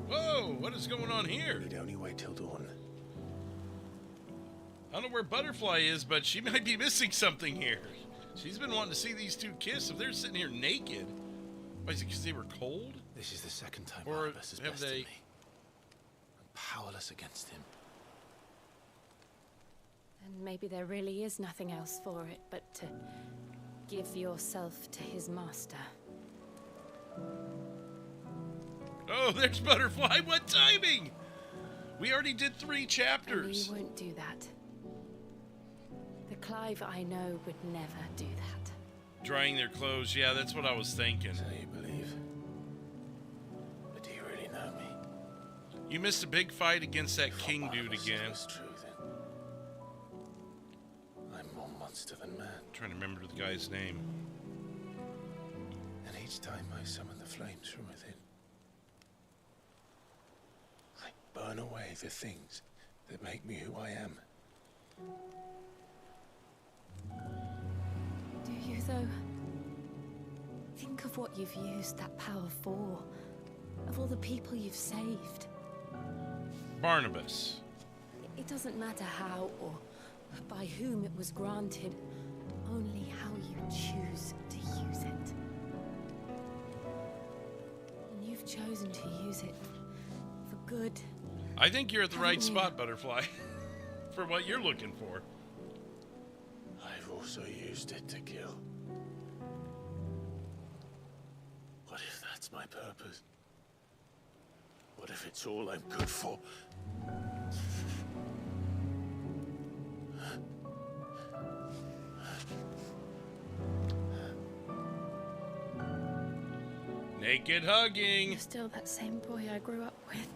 Whoa, what is going on here? We'd only wait till dawn. I don't know where Butterfly is, but she might be missing something here. She's been wanting to see these two kiss. If they're sitting here naked, why, is it because they were cold? This is the second time or Barnabas has have bested they... me. I'm powerless against him. And maybe there really is nothing else for it but to give yourself to his master. Oh, there's Butterfly. What timing? We already did 3 chapters. And you won't do that. The Clive I know would never do that. Drying their clothes. Yeah, that's what I was thinking. So you believe? But do you really know me? You missed a big fight against that king dude again. It's true, then. I'm more monster than man. I'm trying to remember the guy's name. And each time I summon the flames from within, I burn away the things that make me who I am. Do you, though? Think of what you've used that power for. Of all the people you've saved. Barnabas. It doesn't matter how or by whom it was granted, only how you choose to use it. And you've chosen to use it for good. I think you're at the right spot, Butterfly, for what you're looking for. I've also used it to kill. What if that's my purpose? What if it's all I'm good for? Naked hugging. You're still that same boy I grew up with.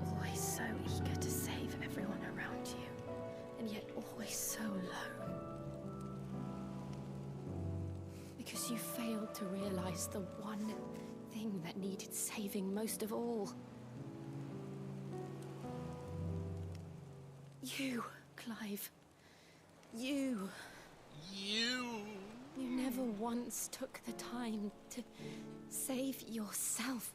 Always so eager to save everyone around you, and yet always so alone. Because you failed to realize the one thing that needed saving most of all. You, Clive. You. You never once took the time to save yourself.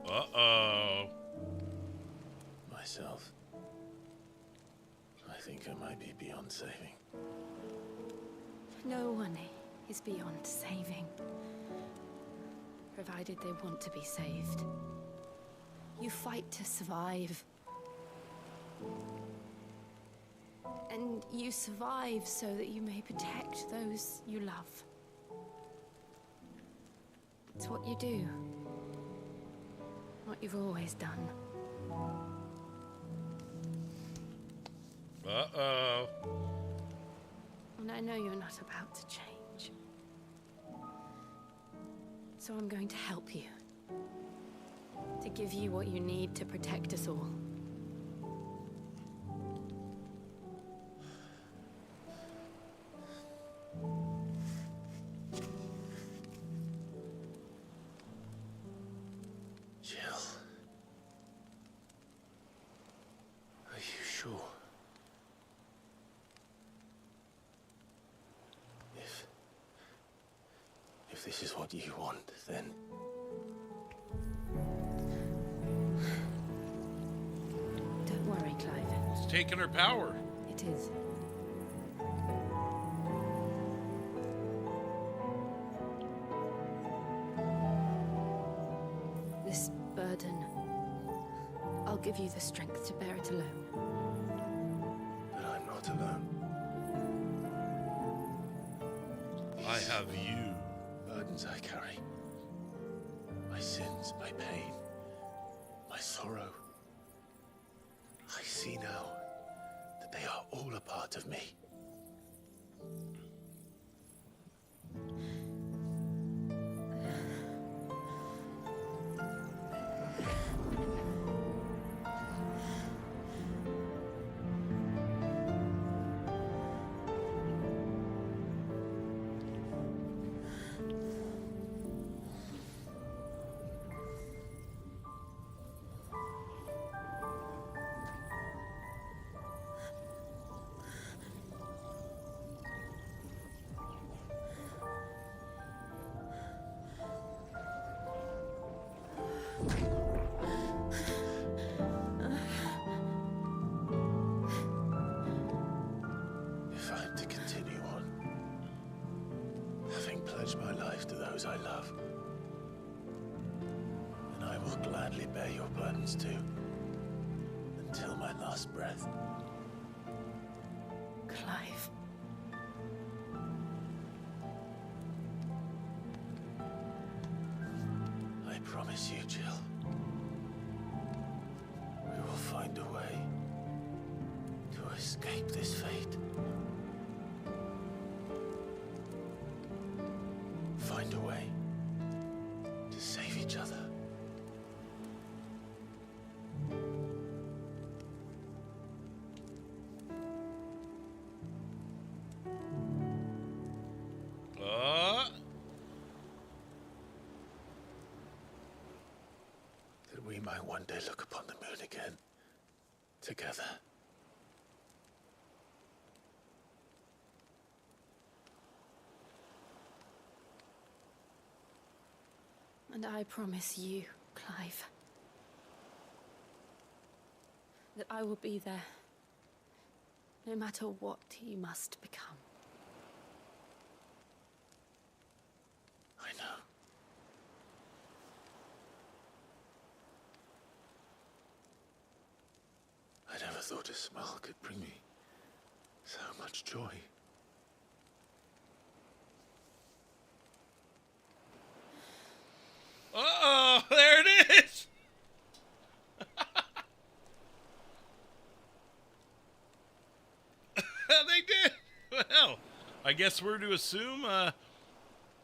Uh-oh. Myself. I think I might be beyond saving. No one is beyond saving. Provided they want to be saved. You fight to survive. And you survive so that you may protect those you love. It's what you do. What you've always done. Uh-oh. And I know you're not about to change. So I'm going to help you. To give you what you need to protect us all. Jill. Are you sure? If this is what you want, then... Don't worry, Clive. It's taking her power. It is. This burden, I'll give you the strength to bear it alone. But I'm not alone. I have you. Burdens I carry. My sins, my pain, my sorrow. I see now that they are all a part of me. If I'm to continue on, having pledged my life to those I love, then I will gladly bear your burdens too, until my last breath. Clive. I promise you, Jill, we will find a way to escape this fate. Find a way to save each other. That we might one day look upon the moon again, together. And I promise you, Clive, that I will be there, no matter what you must become. I know. I never thought a smile could bring me so much joy. Uh-oh, there it is! They did! Well, I guess we're to assume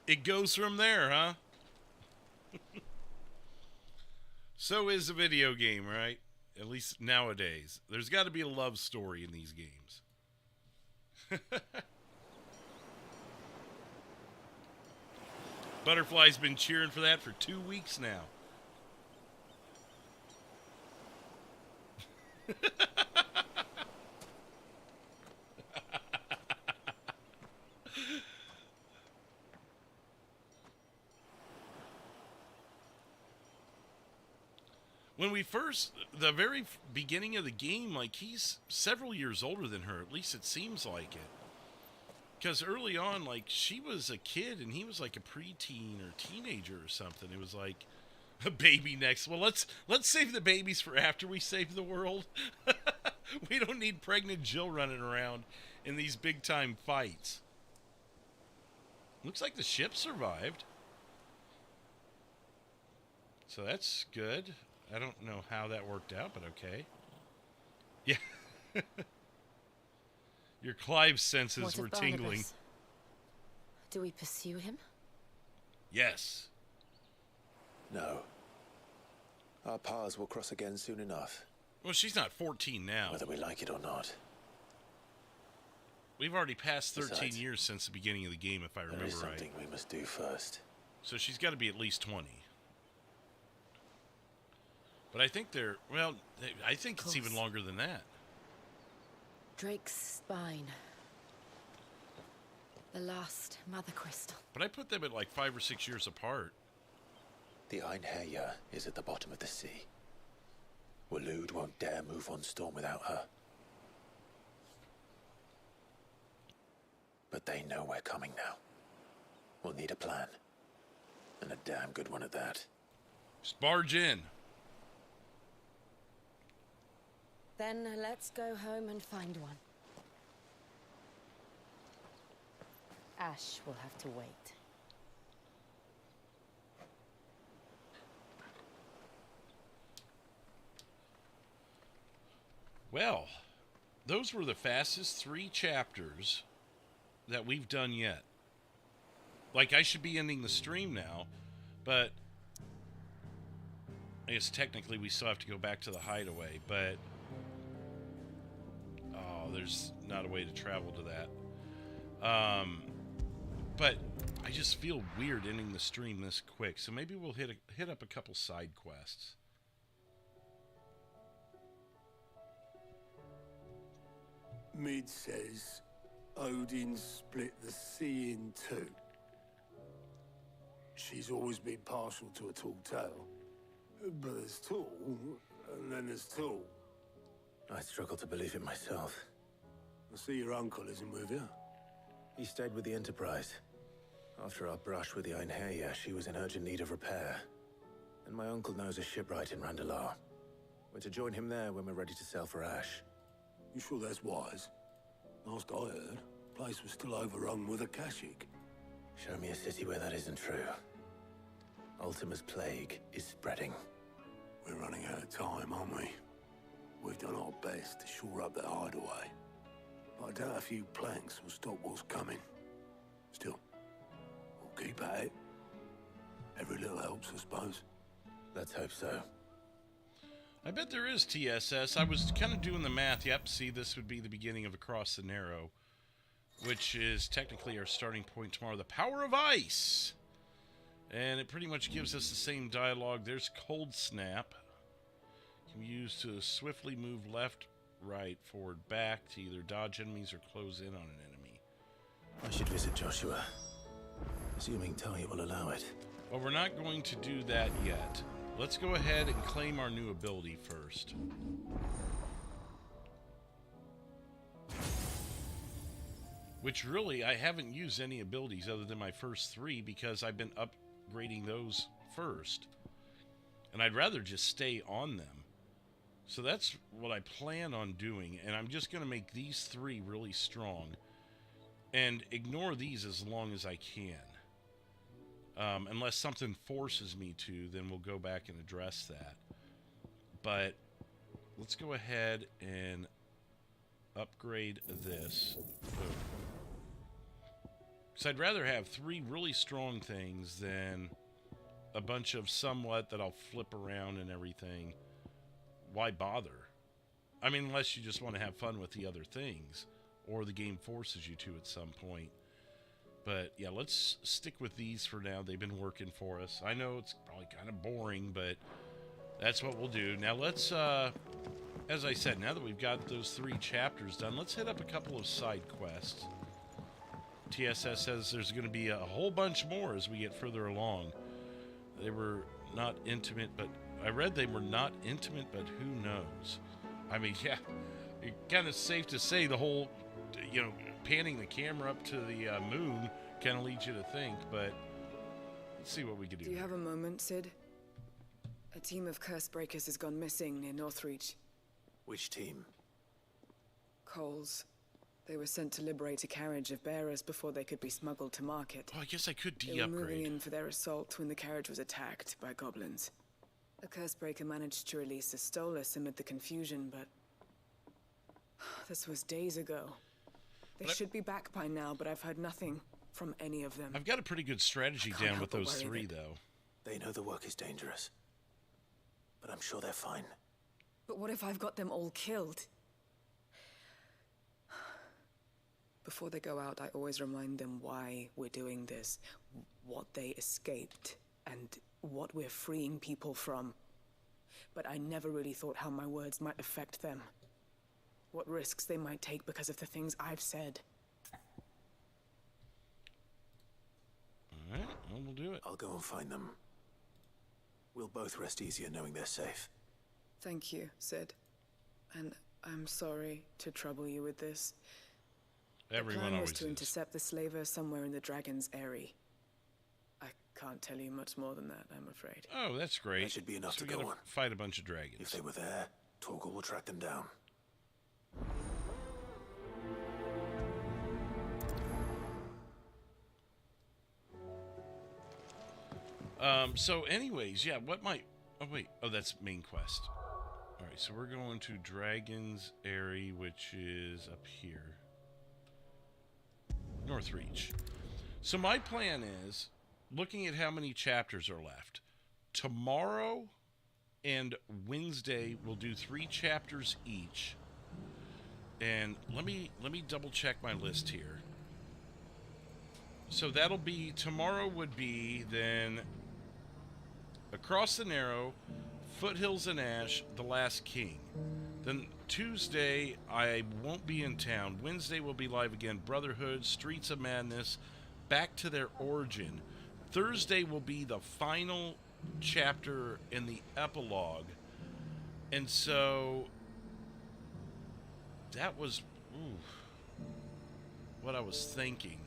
it goes from there, huh? So is a video game, right? At least nowadays. There's got to be a love story in these games. Butterfly's been cheering for that for 2 weeks now. when we first, the very beginning of the game, like, he's several years older than her. At least it seems like it. Because early on, like, she was a kid and he was like a preteen or teenager or something. It was like a baby next. Well, let's save the babies for after we save the world. We don't need pregnant Jill running around in these big time fights. Looks like the ship survived. So that's good. I don't know how that worked out, but okay. Yeah. Your Clive senses were tingling. Do we pursue him? Yes. No. Our paths will cross again soon enough. Well, she's not 14 now. Whether we like it or not. We've already passed 13 Besides, years since the beginning of the game, if I remember right. There is something we must do first. So she's got to be at least 20. But I think they're, well, I think it's even longer than that. Drake's spine. The last Mother Crystal. But I put them at like 5 or 6 years apart. The Einherja is at the bottom of the sea. Waloed won't dare move on Storm without her. But they know we're coming now. We'll need a plan. And a damn good one at that. Just barge in. Then let's go home and find one. Ash will have to wait. Well, those were the fastest 3 chapters that we've done yet. Like, I should be ending the stream now, but I guess technically we still have to go back to the hideaway, but there's not a way to travel to that. But I just feel weird ending the stream this quick, so maybe we'll hit up a couple side quests. Mid says Odin split the sea in 2. She's always been partial to a tall tale. But there's tall, and then there's tall. I struggle to believe it myself. I see your uncle isn't with you. He stayed with the Enterprise. After our brush with the Einherja, she was in urgent need of repair. And my uncle knows a shipwright in Randalar. We're to join him there when we're ready to sail for Ash. You sure that's wise? Last I heard, the place was still overrun with Akashic. Show me a city where that isn't true. Ultima's plague is spreading. We're running out of time, aren't we? We've done our best to shore up that hideaway. But I doubt a few planks will stop what's coming. Still, we'll keep at it. Every little helps, I suppose. Let's hope so. I bet there is TSS. I was kind of doing the math. Yep, see, this would be the beginning of Across the Narrow, which is technically our starting point tomorrow. The Power of Ice. And it pretty much gives us the same dialogue. There's Cold Snap. Can be used to swiftly move left, right, forward, back to either dodge enemies or close in on an enemy. I should visit Joshua, assuming Talia will allow it. Well, we're not going to do that yet. Let's go ahead and claim our new ability first. Which really, I haven't used any abilities other than my first 3 because I've been upgrading those first. And I'd rather just stay on them. So that's what I plan on doing. And I'm just going to make these 3 really strong. And ignore these as long as I can. Unless something forces me to, then we'll go back and address that. But let's go ahead and upgrade this. Because I'd rather have 3 really strong things than a bunch of somewhat that I'll flip around and everything. Why bother? I mean, unless you just want to have fun with the other things, or the game forces you to at some point. But yeah, let's stick with these for now. They've been working for us. I know it's probably kind of boring, but that's what we'll do. Now let's, as I said, now that we've got those 3 chapters done, let's hit up a couple of side quests. TSS says there's going to be a whole bunch more as we get further along. They were not intimate, but I read they were not intimate, but who knows? I mean, yeah, it's kind of safe to say the whole, you know, panning the camera up to the moon kind of leads you to think, but let's see what we can do. Do you have a moment, Sid? A team of curse breakers has gone missing near Northreach. Which team? Coles. They were sent to liberate a carriage of bearers before they could be smuggled to market. Oh, I guess I could They were moving in for their assault when the carriage was attacked by goblins. A curse breaker managed to release a Stolas amid the confusion, but this was days ago. They should be back by now, but I've heard nothing from any of them. I've got a pretty good strategy down with those three, though. They know the work is dangerous, but I'm sure they're fine. But what if I've got them all killed? Before they go out, I always remind them why we're doing this, what they escaped, and what we're freeing people from. But I never really thought how my words might affect them. What risks they might take because of the things I've said. Alright, well, we'll do it. I'll go and find them. We'll both rest easier knowing they're safe. Thank you, Sid. And I'm sorry to trouble you with this. Everyone the plan always was to intercept the slaver somewhere in the Dragon's Eyrie. I can't tell you much more than that, I'm afraid. Oh, that's great. That should be enough to go on. Fight a bunch of dragons. If they were there, Torgal will track them down. So anyways, yeah, what might... Oh, wait. Oh, that's main quest. All right, so we're going to Dragon's Eyrie, which is up here. Northreach. So my plan is, looking at how many chapters are left, tomorrow and Wednesday we'll do 3 chapters each. And let me double check my list here. So that'll be, tomorrow would be then Across the Narrow, Foothills and Ash, The Last King. Then Tuesday, I won't be in town. Wednesday will be live again. Brotherhood, Streets of Madness, Back to Their Origin. Thursday will be the final chapter in the epilogue. And so that was what I was thinking.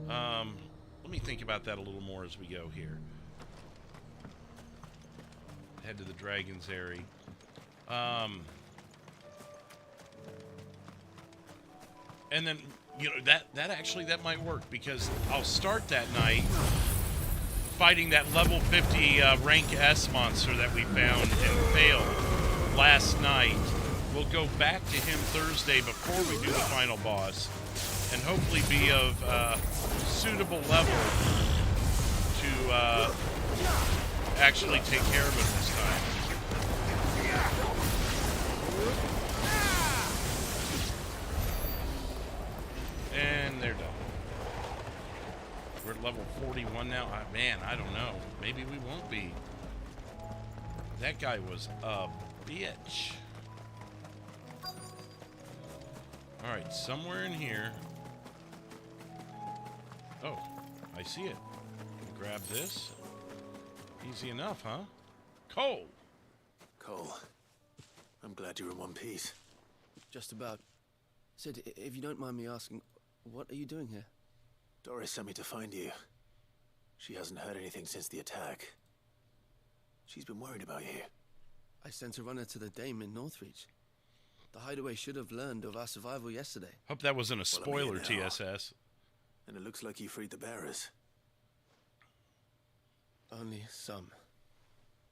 Let me think about that a little more as we go here. Head to the Dragon's Eyrie. And then, you know, that might work, because I'll start that night fighting that level 50 rank S monster that we found and failed last night. We'll go back to him Thursday before we do the final boss, and hopefully be of suitable level to actually take care of it this time. And they're done. We're at level 41 now. Man, I don't know. Maybe we won't be. That guy was a bitch. Alright, somewhere in here. Oh, I see it. Grab this. Easy enough, huh? Cole! Cole, I'm glad you're in one piece. Just about. Sid, if you don't mind me asking, what are you doing here? Doris sent me to find you. She hasn't heard anything since the attack. She's been worried about you. I sent a runner to the Dame in Northreach. The hideaway should have learned of our survival yesterday. Hope that wasn't a spoiler, TSS. And it looks like you freed the bearers. Only some.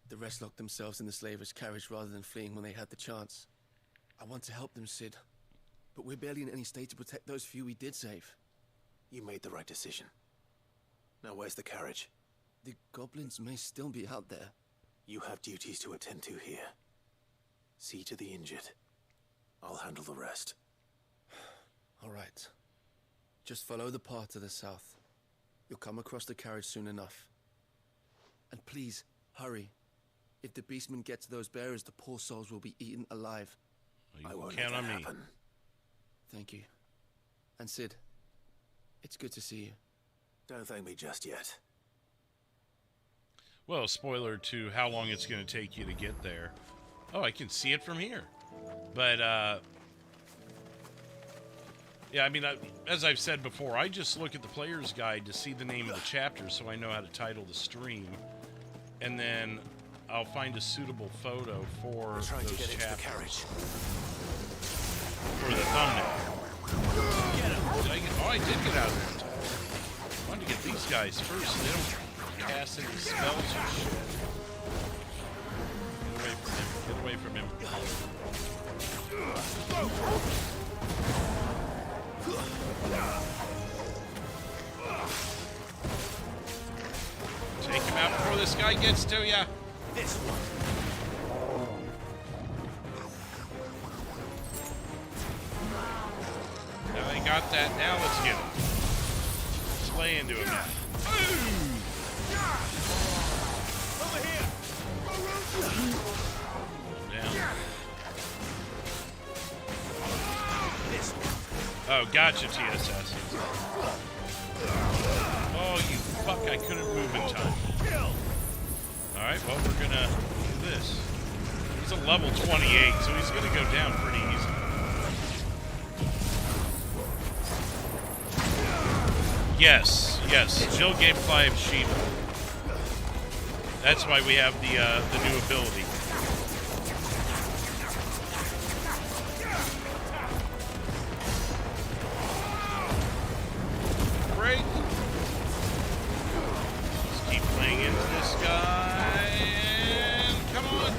The rest locked themselves in the slaver's carriage rather than fleeing when they had the chance. I want to help them, Sid. But we're barely in any state to protect those few we did save. You made the right decision. Now where's the carriage? The goblins may still be out there. You have duties to attend to here. See to the injured. I'll handle the rest. All right. Just follow the path to the south. You'll come across the carriage soon enough. And please, hurry. If the beastmen get to those bearers, the poor souls will be eaten alive. I won't let that happen. Thank you. And Sid, it's good to see you. Don't thank me just yet. Well, spoiler to how long it's going to take you to get there. Oh, I can see it from here. But, yeah, I mean, as I've said before, I just look at the player's guide to see the name of the chapter so I know how to title the stream. And then I'll find a suitable photo for those chapters. For the thumbnail. I did get out of there in time. I wanted to get these guys first so they don't cast any spells or shit. Get away from him. Get away from him. Take him out before this guy gets to ya. This one. Now they got that. Now let's get him. Slay into him now. Over here. Down. Oh, gotcha, TSS. Oh, you fuck, I couldn't move in time. Alright, well, we're gonna do this. He's a level 28, so he's gonna go down pretty easy. Yes, yes, Jill gave Clive Shiva. That's why we have the new ability. Break. Just keep playing into this guy. And come on.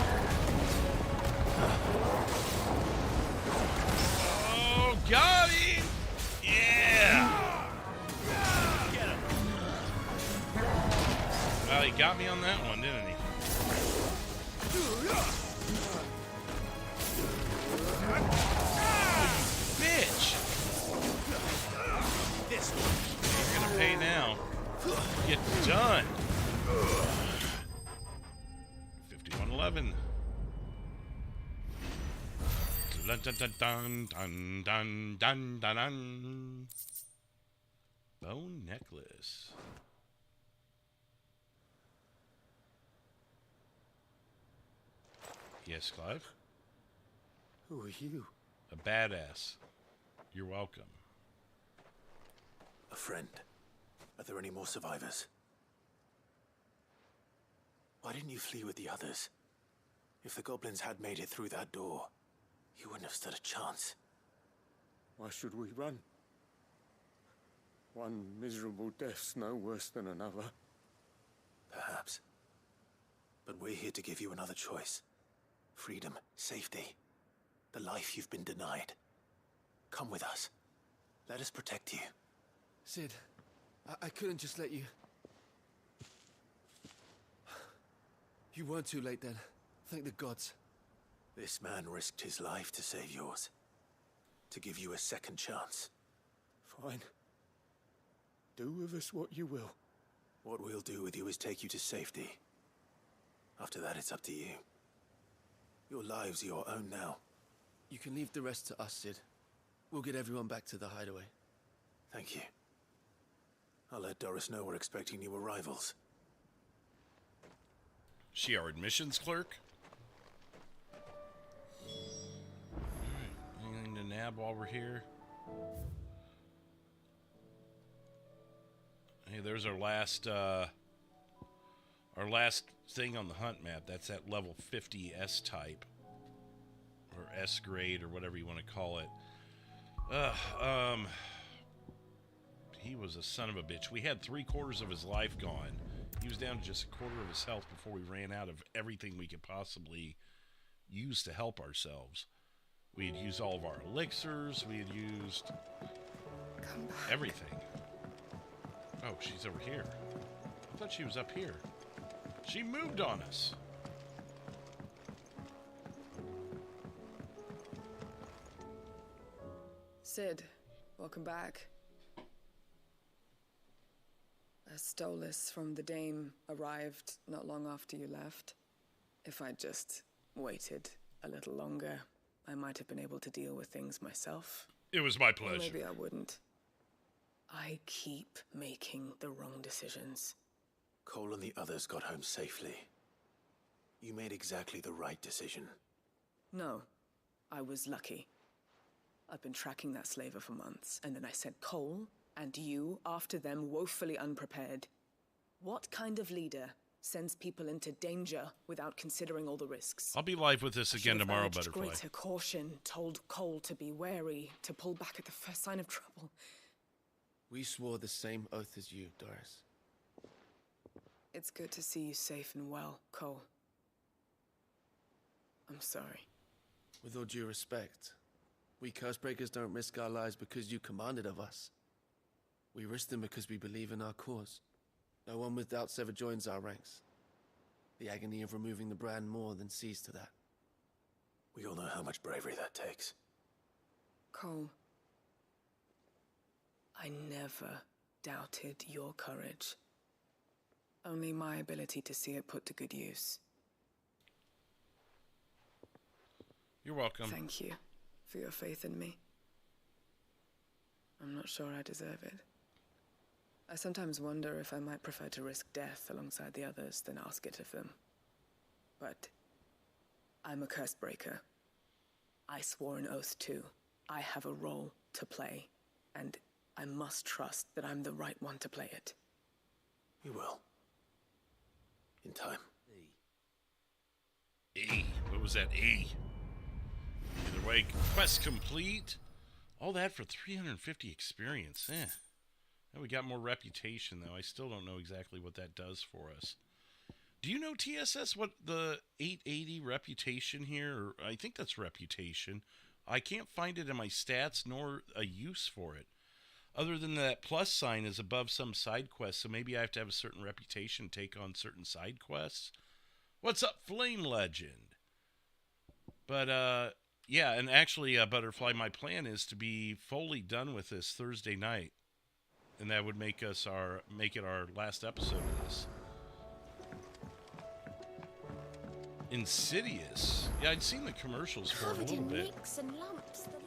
Oh, got him. Yeah. Well, he got me on that one, didn't he? Bitch. This one. You're gonna pay now. Get done. 5111. Dun dun dun dun dun dun dun dun dun. Bone necklace. Yes, Clive? Who are you? A badass. You're welcome. A friend. Are there any more survivors? Why didn't you flee with the others? If the goblins had made it through that door, you wouldn't have stood a chance. Why should we run? One miserable death's no worse than another. Perhaps. But we're here to give you another choice. Freedom, safety, the life you've been denied. Come with us. Let us protect you. Sid, I couldn't just let you... You weren't too late then. Thank the gods. This man risked his life to save yours. To give you a second chance. Fine. Do with us what you will. What we'll do with you is take you to safety. After that, it's up to you. Your lives are your own now. You can leave the rest to us, Sid. We'll get everyone back to the hideaway. Thank you. I'll let Doris know we're expecting new arrivals. She our admissions clerk? Alright, anything to nab while we're here? Hey, there's our last thing on the hunt map. That's at level 50 S type. Or S grade, or whatever you want to call it. He was a son of a bitch. We had 3/4 of his life gone. He was down to just 1/4 of his health before we ran out of everything we could possibly use to help ourselves. We had used all of our elixirs. We had used everything. Oh, she's over here. I thought she was up here. She moved on us. Sid, welcome back. A Stolas from the Dame arrived not long after you left. If I'd just waited a little longer, I might have been able to deal with things myself. It was my pleasure. Or maybe I wouldn't. I keep making the wrong decisions. Cole and the others got home safely. You made exactly the right decision. No, I was lucky. I've been tracking that slaver for months, and then I sent Cole and you after them, woefully unprepared. What kind of leader sends people into danger without considering all the risks? I'll be live with this again tomorrow, Butterfly. Greater caution, told Cole to be wary, to pull back at the first sign of trouble. We swore the same oath as you, Doris. It's good to see you safe and well, Cole. I'm sorry. With all due respect, we Cursebreakers don't risk our lives because you commanded of us. We risk them because we believe in our cause. No one with doubts ever joins our ranks. The agony of removing the brand more than sees to that. We all know how much bravery that takes. Cole, I never doubted your courage. Only my ability to see it put to good use. You're welcome. Thank you for your faith in me. I'm not sure I deserve it. I sometimes wonder if I might prefer to risk death alongside the others than ask it of them. But I'm a Cursebreaker. I swore an oath too. I have a role to play, and I must trust that I'm the right one to play it. You will. In time. E. What was that? E. Either way, quest complete. All that for 350 experience. Now we got more reputation, though. I still don't know exactly what that does for us. Do you know, TSS, what the 880 reputation here? Or I think that's reputation. I can't find it in my stats nor a use for it. Other than that plus sign is above some side quest, so maybe I have to have a certain reputation to take on certain side quests. What's up, Flame Legend? But, yeah, and actually, Butterfly, my plan is to be fully done with this Thursday night. And that would make it our last episode of this. Insidious. Yeah, I'd seen the commercials for it a little bit.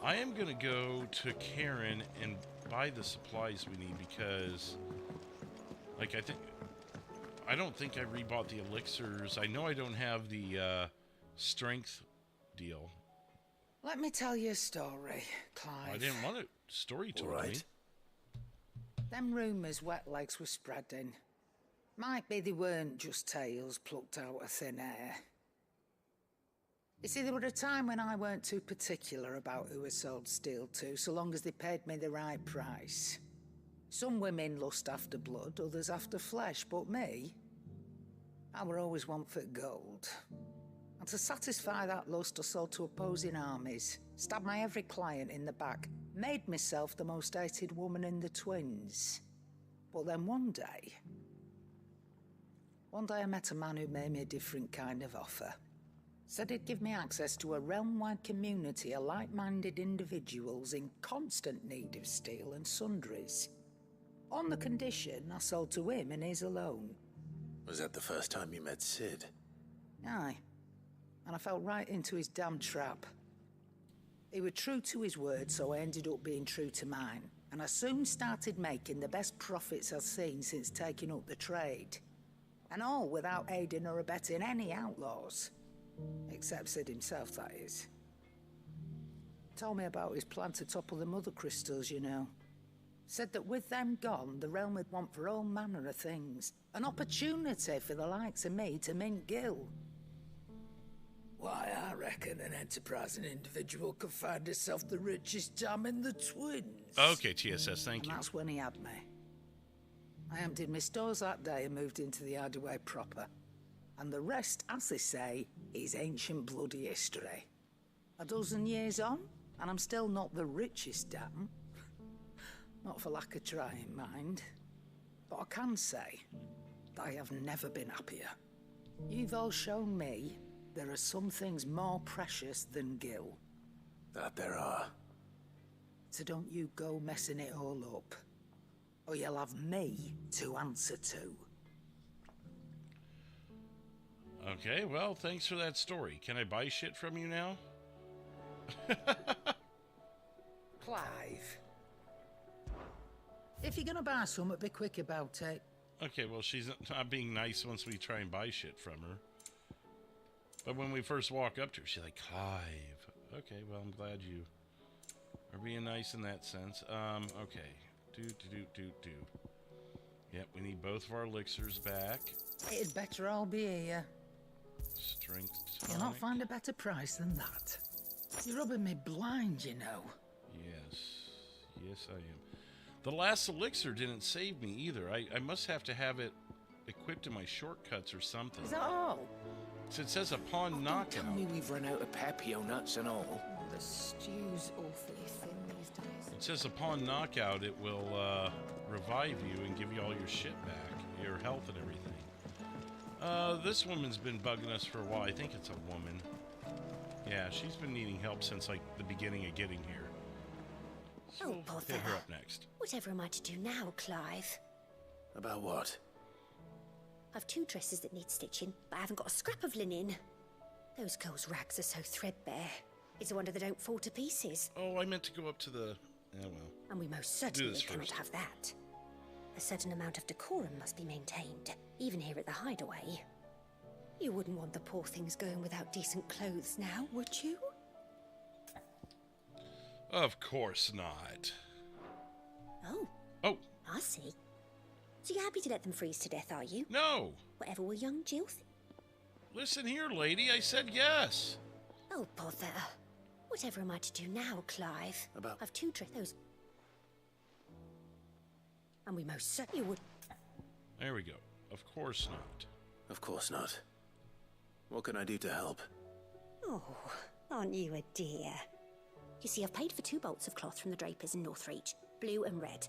I am going to go to Karen and buy the supplies we need because, like, I don't think I rebought the elixirs. I know I don't have the strength deal. Let me tell you a story, Clive. I didn't want a story told me. Them rumours wet legs were spreading. Might be they weren't just tales plucked out of thin air. You see, there were a time when I weren't too particular about who I sold steel to, so long as they paid me the right price. Some women lust after blood, others after flesh, but me, I were always one for gold. And to satisfy that lust, I sold to opposing armies, stabbed my every client in the back, made myself the most hated woman in the twins. But then one day I met a man who made me a different kind of offer. Said he'd give me access to a realm-wide community of like-minded individuals in constant need of steel and sundries. On the condition I sold to him and his alone. Was that the first time you met Sid? Aye. And I fell right into his damn trap. He was true to his word, so I ended up being true to mine. And I soon started making the best profits I've seen since taking up the trade. And all without aiding or abetting any outlaws. Except Sid himself, that is. Told me about his plan to topple the mother crystals, you know. Said that with them gone, the realm would want for all manner of things. An opportunity for the likes of me to mint gil. Why, I reckon an enterprising individual could find himself the richest dam in the twins. Okay, TSS, thank you. And that's when he had me. I emptied my stores that day and moved into the Hideaway proper. And the rest, as they say, is ancient bloody history. A dozen years on, and I'm still not the richest dam. Not for lack of trying, mind. But I can say that I have never been happier. You've all shown me there are some things more precious than gil. That there are. So don't you go messing it all up, or you'll have me to answer to. Okay, well, thanks for that story. Can I buy shit from you now? Clive. If you're gonna buy something, be quick about it. Okay, well, she's not being nice once we try and buy shit from her. But when we first walk up to her, she's like, Clive. Okay, well, I'm glad you are being nice in that sense. Okay. Do. Yep, we need both of our elixirs back. It'd better all be here. Strength tonic. You'll not find a better price than that. You're rubbing me blind, you know. Yes, I am. The last elixir didn't save me either. I must have to have it equipped in my shortcuts or something. Is that all? So it says upon knockout. Tell me we've run out of papio nuts and all. The stew's awfully thin these days. It says upon knockout it will revive you and give you all your shit back, your health and everything. This woman's been bugging us for a while. I think it's a woman. Yeah, she's been needing help since like the beginning of getting here. So Oh, bother. hit her up next. Whatever am I to do now, Clive? About what? I've 2 dresses that need stitching, but I haven't got a scrap of linen. Those girls' rags are so threadbare. It's a wonder they don't fall to pieces. Oh, I meant to go up to the... well. And we most certainly cannot have that. A certain amount of decorum must be maintained, even here at the hideaway. You wouldn't want the poor things going without decent clothes now, would you? Of course not. Oh, I see. So you're happy to let them freeze to death, are you? No. Whatever will young Jill think? Listen here, lady. I said yes. Oh, bother. Whatever am I to do now, Clive? About... I've 2 dresses. And we most certainly would... There we go. Of course not. Of course not. What can I do to help? Oh, aren't you a dear? You see, I've paid for 2 bolts of cloth from the drapers in Northreach, blue and red.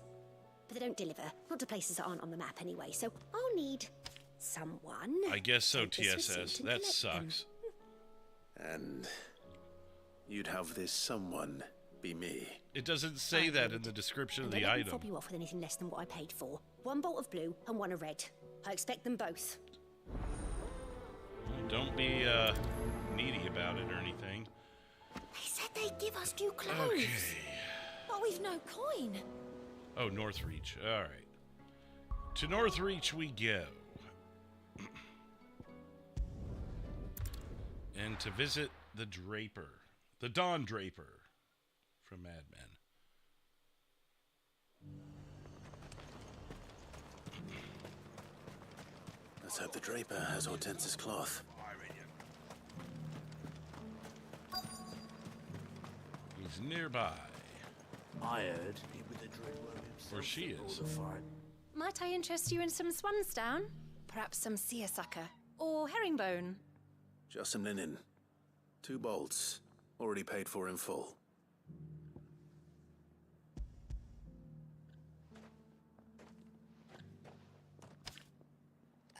But they don't deliver, not to places that aren't on the map anyway, so I'll need someone. I guess so, Take this TSS. receipt and That collect them. sucks. And you'd have this someone be me. It doesn't say that in the description of And the don't let them item. fob you off with anything less than what I paid for. 1 bolt of blue and 1 of red. I expect them both. Don't be needy about it or anything. They said they'd give us new clothes. Okay. But we've no coin. Oh, Northreach. All right. To Northreach we go. And to visit the Draper. The Dawn Draper from Mad Men. Let's hope the Draper has Hortense's cloth. He's nearby. I heard he was the Dreadworm himself. Or she is. Might I interest you in some swansdown? Perhaps some seersucker or herringbone? Just some linen. 2 bolts. Already paid for in full.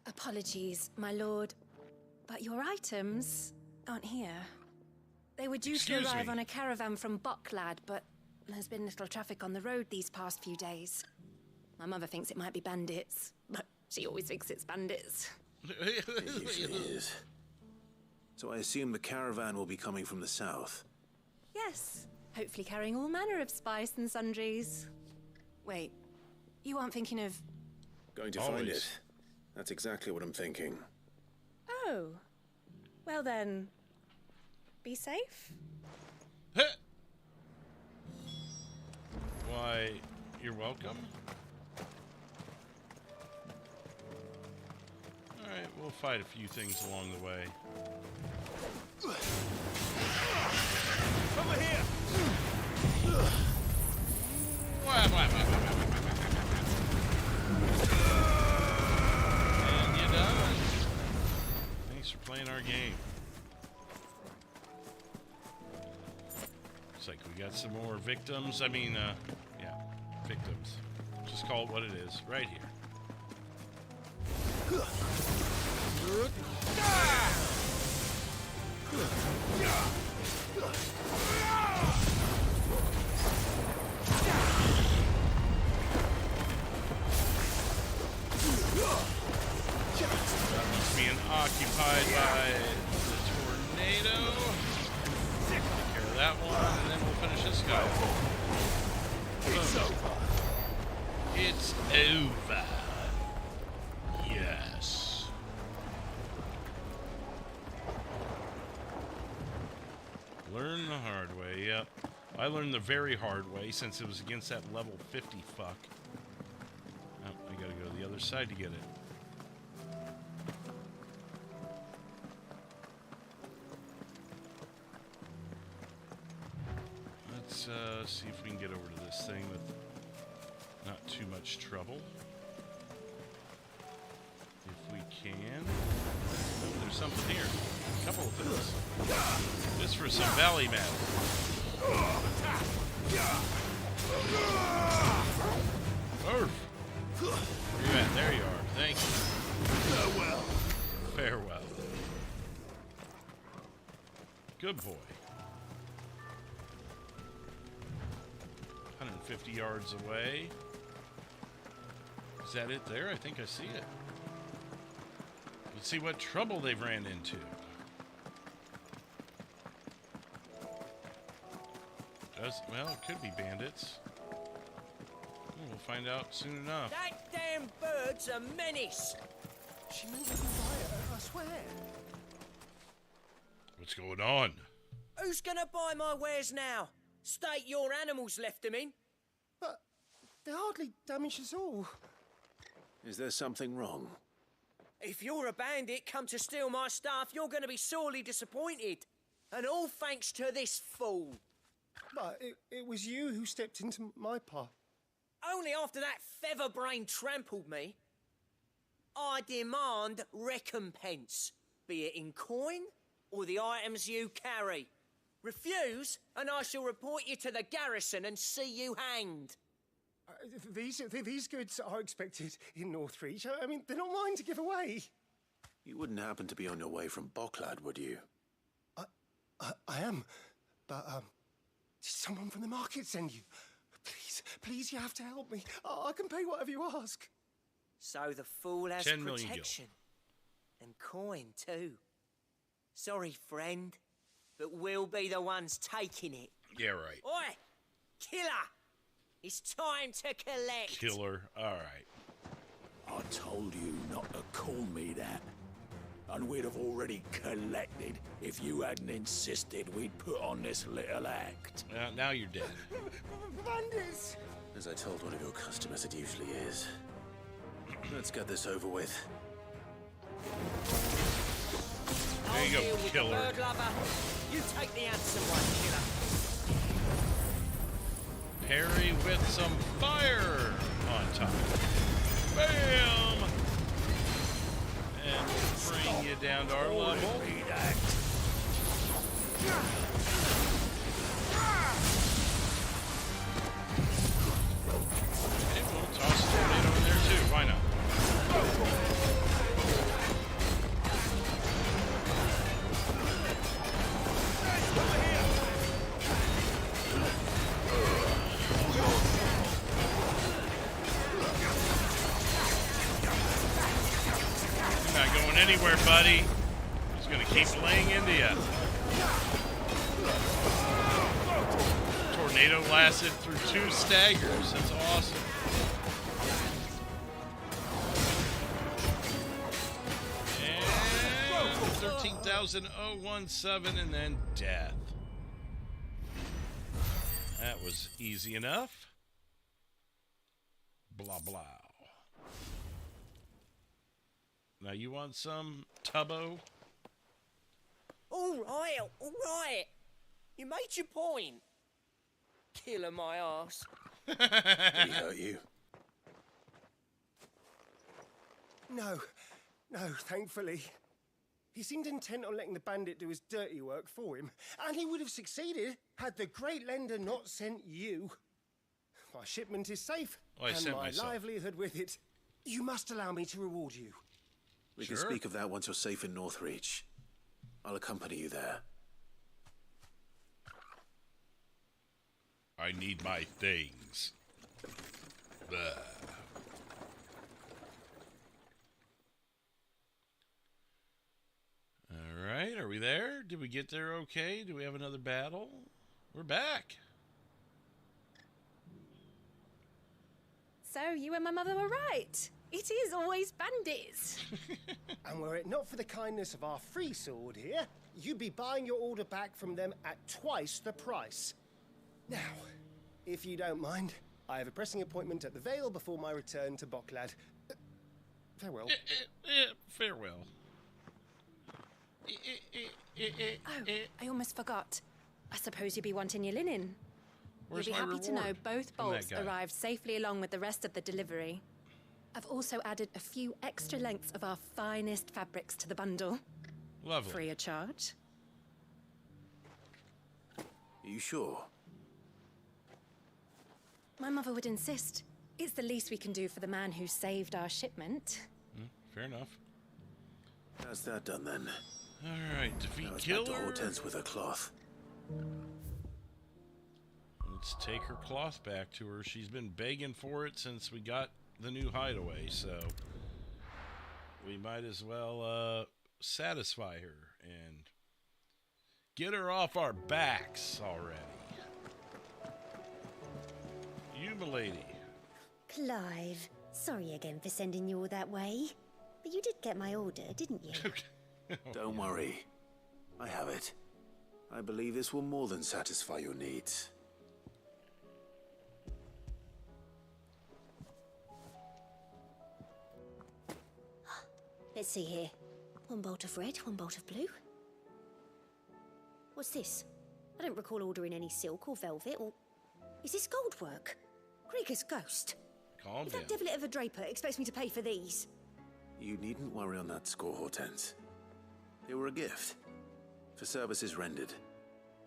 Apologies, my lord, but your items aren't here. They were due to arrive on a caravan from Bucklad, but there's been little traffic on the road these past few days. My mother thinks it might be bandits, but she always thinks it's bandits. It usually is. So I assume the caravan will be coming from the south. Yes, hopefully carrying all manner of spice and sundries. Wait, you aren't thinking of... Going to find it. That's exactly what I'm thinking. Oh, well then, be safe. Why, you're welcome. Alright, we'll fight a few things along the way. Over here! And you're done. Thanks for playing our game. Looks like we got some more victims. I mean, yeah, victims. Just call it what it is, right here. He's being occupied by the tornado. Take care of that one, and then we'll finish this guy. It's over. It's over. Learn the hard way, yep. I learned the very hard way since it was against that level 50 fuck. Oh, I gotta go to the other side to get it. Let's see if we can get over to this thing with not too much trouble. If we can. Oh, there's something here. A couple of things. Just for some valley map. Urf. Where you at? There you are. Thank you. Farewell. Farewell. Good boy. 150 yards away. Is that it there? I think I see it. Let's see what trouble they've ran into. Well, it could be bandits. We'll find out soon enough. That damn bird's a menace. She may even buy her, I swear. What's going on? Who's gonna buy my wares now? State your animals left them in. But they hardly damage us all. Is there something wrong? If you're a bandit come to steal my stuff, you're gonna be sorely disappointed. And all thanks to this fool. But it was you who stepped into my path. Only after that featherbrain trampled me. I demand recompense, be it in coin or the items you carry. Refuse, and I shall report you to the garrison and see you hanged. These goods are expected in Northreach. I mean, they're not mine to give away. You wouldn't happen to be on your way from Bocklad, would you? I am, but did someone from the market send you? Please, you have to help me. I can pay whatever you ask. So the fool has 10 million protection. And coin, too. Sorry, friend, but we'll be the ones taking it. Yeah, right. Oi! Killer! It's time to collect. Killer. All right. I told you not to call me that. And we'd have already collected if you hadn't insisted we'd put on this little act. Now you're dead. Bandits! As I told one of your customers, it usually is. Let's get this over with. There you go, with killer. The bird lover. You take the handsome one, killer. Parry with some fire on top. Bam! And we'll bring you down to our level. Okay, we'll toss a tornado in there too. Why not? You're not going anywhere, buddy. He's gonna keep laying into you. Tornado lasted through 2 staggers. That's awesome. And 13,017 and then death. That was easy enough. Blah, blah. Now you want some, Tubbo? All right. You made your point. Killer my ass. Did he hurt you? No, thankfully. He seemed intent on letting the bandit do his dirty work for him, and he would have succeeded had the great lender not sent you. My shipment is safe, and my livelihood with it. You must allow me to reward you. We can speak of that once you're safe in Northreach. I'll accompany you there. I need my things. Blah. All right, are we there? Did we get there okay? Do we have another battle? We're back. So you and my mother were right. It is always bandits. And were it not for the kindness of our free sword here, you'd be buying your order back from them at twice the price. Now, if you don't mind, I have a pressing appointment at the Vale before my return to Boklad. Farewell. Farewell. Oh, I almost forgot. I suppose you'll be wanting your linen. Where's You'll be my happy to know reward both from that bolts guy? arrived safely along with the rest of the delivery. I've also added a few extra lengths of our finest fabrics to the bundle. Lovely. Free of charge. Are you sure? My mother would insist. It's the least we can do for the man who saved our shipment. Fair enough. How's that done then? Alright, defeat Now it's killer. back to Hortense with her cloth. Let's take her cloth back to her. She's been begging for it since we got the new hideaway, so we might as well satisfy her and get her off our backs already. You, milady. Clive, sorry again for sending you all that way. But you did get my order, didn't you? Don't worry. I have it. I believe this will more than satisfy your needs. Let's see here. One bolt of red, one bolt of blue. What's this? I don't recall ordering any silk or velvet or... Is this gold work? Krieger's ghost. Calm If down. that devilet of a draper expects me to pay for these. You needn't worry on that score, Hortense. They were a gift. For services rendered.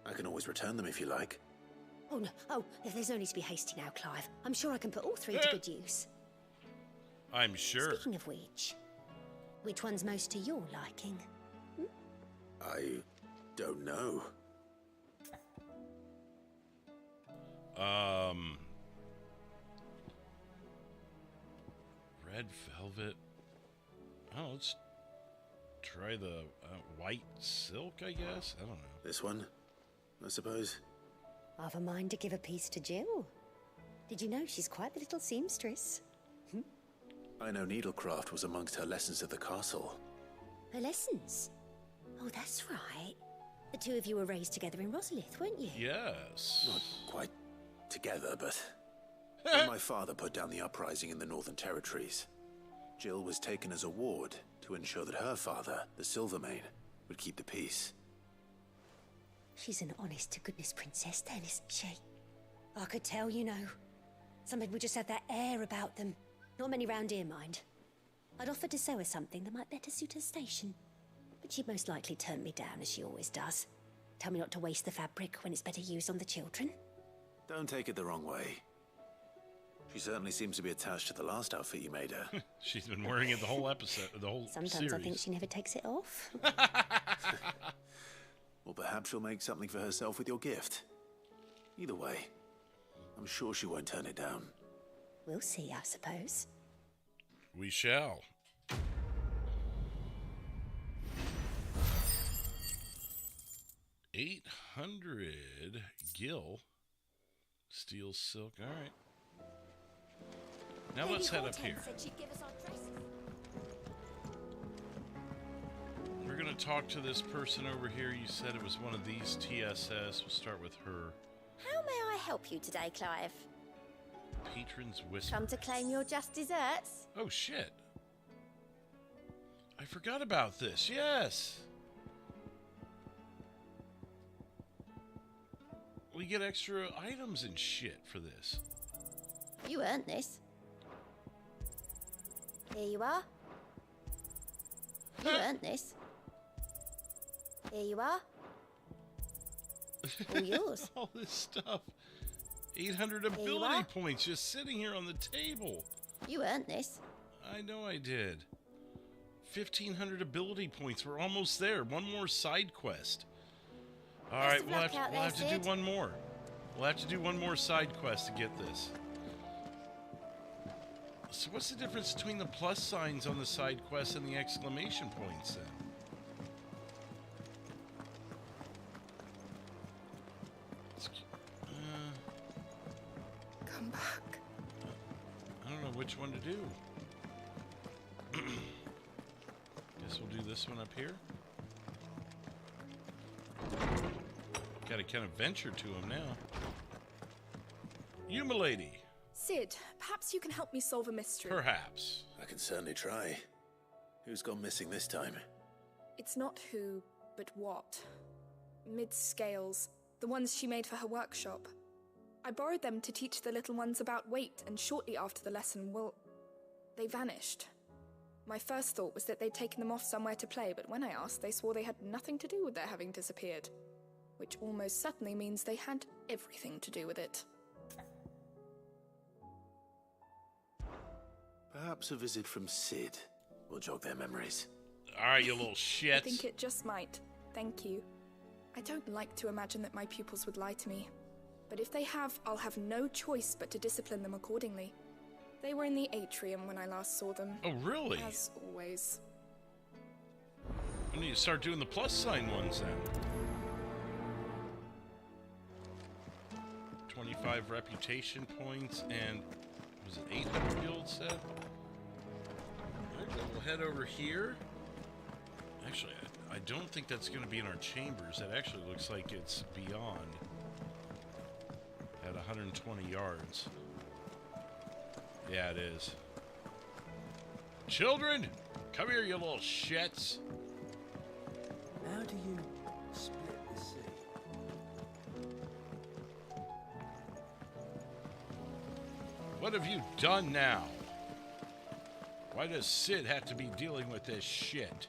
I can always return them if you like. Oh, no. Oh, there's no need to be hasty now, Clive. I'm sure I can put all three to good use. I'm sure. Speaking of which one's most to your liking? I don't know. Red velvet. Oh, let's try the white silk, I guess. I don't know. This one, I suppose. I've a mind to give a piece to Jill. Did you know she's quite the little seamstress? I know needlecraft was amongst her lessons at the castle. Her lessons? Oh, that's right. The two of you were raised together in Rosalith, weren't you? Yes. Not quite together, but when my father put down the uprising in the Northern Territories, Jill was taken as a ward to ensure that her father, the Silvermane, would keep the peace. She's an honest-to-goodness princess then, isn't she? I could tell, you know. Some people just have that air about them. Not many round here, mind. I'd offered to sew her something that might better suit her station. But she'd most likely turn me down, as she always does. Tell me not to waste the fabric when it's better used on the children. Don't take it the wrong way. She certainly seems to be attached to the last outfit you made her. She's been wearing it the whole episode, the whole Sometimes series. I think she never takes it off. Or perhaps she'll make something for herself with your gift. Either way, I'm sure she won't turn it down. We'll see, I suppose. We shall. $800 gil. Steel silk. All right. Now let's head up here. We're going to talk to this person over here. You said it was one of these TSS. We'll start with her. How may I help you today, Clive? Patron's Whisper. Come to claim your just desserts? Oh, shit. I forgot about this. Yes. We get extra items and shit for this. You earned this. Here you are. You earned this. Here you are. All yours. All this stuff. 800 ability points just sitting here on the table. You earned this. I know I did. 1,500 ability points. We're almost there. One more side quest. All right, we'll have to do one more. We'll have to do one more side quest to get this. So what's the difference between the plus signs on the side quest and the exclamation points then? Come back. I don't know which one to do. Guess we'll do this one up here. Got to kind of venture to him now. You, milady. Sid, perhaps you can help me solve a mystery. Perhaps. I can certainly try. Who's gone missing this time? It's not who, but what. Mid's scales, the ones she made for her workshop. I borrowed them to teach the little ones about weight, and shortly after the lesson, well, they vanished. My first thought was that they'd taken them off somewhere to play, but when I asked, they swore they had nothing to do with their having disappeared. Which almost certainly means they had everything to do with it. Perhaps a visit from Sid will jog their memories. Alright, you little shits. I think it just might. Thank you. I don't like to imagine that my pupils would lie to me. But if they have, I'll have no choice but to discipline them accordingly. They were in the atrium when I last saw them. Oh, really? As always. I need to start doing the plus sign ones then. 25 reputation points and was it 800 guild set? Alright, we'll head over here. Actually, I don't think that's going to be in our chambers. That actually looks like it's beyond. At 120 yards. Yeah, it is. Children! Come here, you little shits! How do you split the sea? What have you done now? Why does Sid have to be dealing with this shit?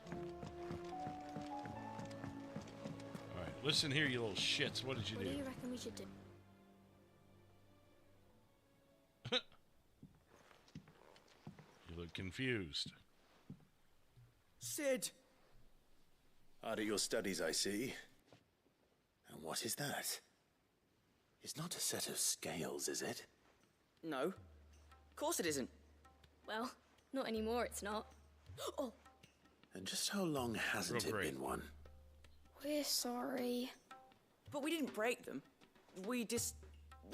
Alright, listen here, you little shits. What did you do? What do you reckon we should do? You look confused. Sid! Hard at your studies, I see. And what is that? It's not a set of scales, is it? No. Of course it isn't. Well, not anymore, it's not. Oh! And just how long hasn't it been one? We're sorry. But we didn't break them. We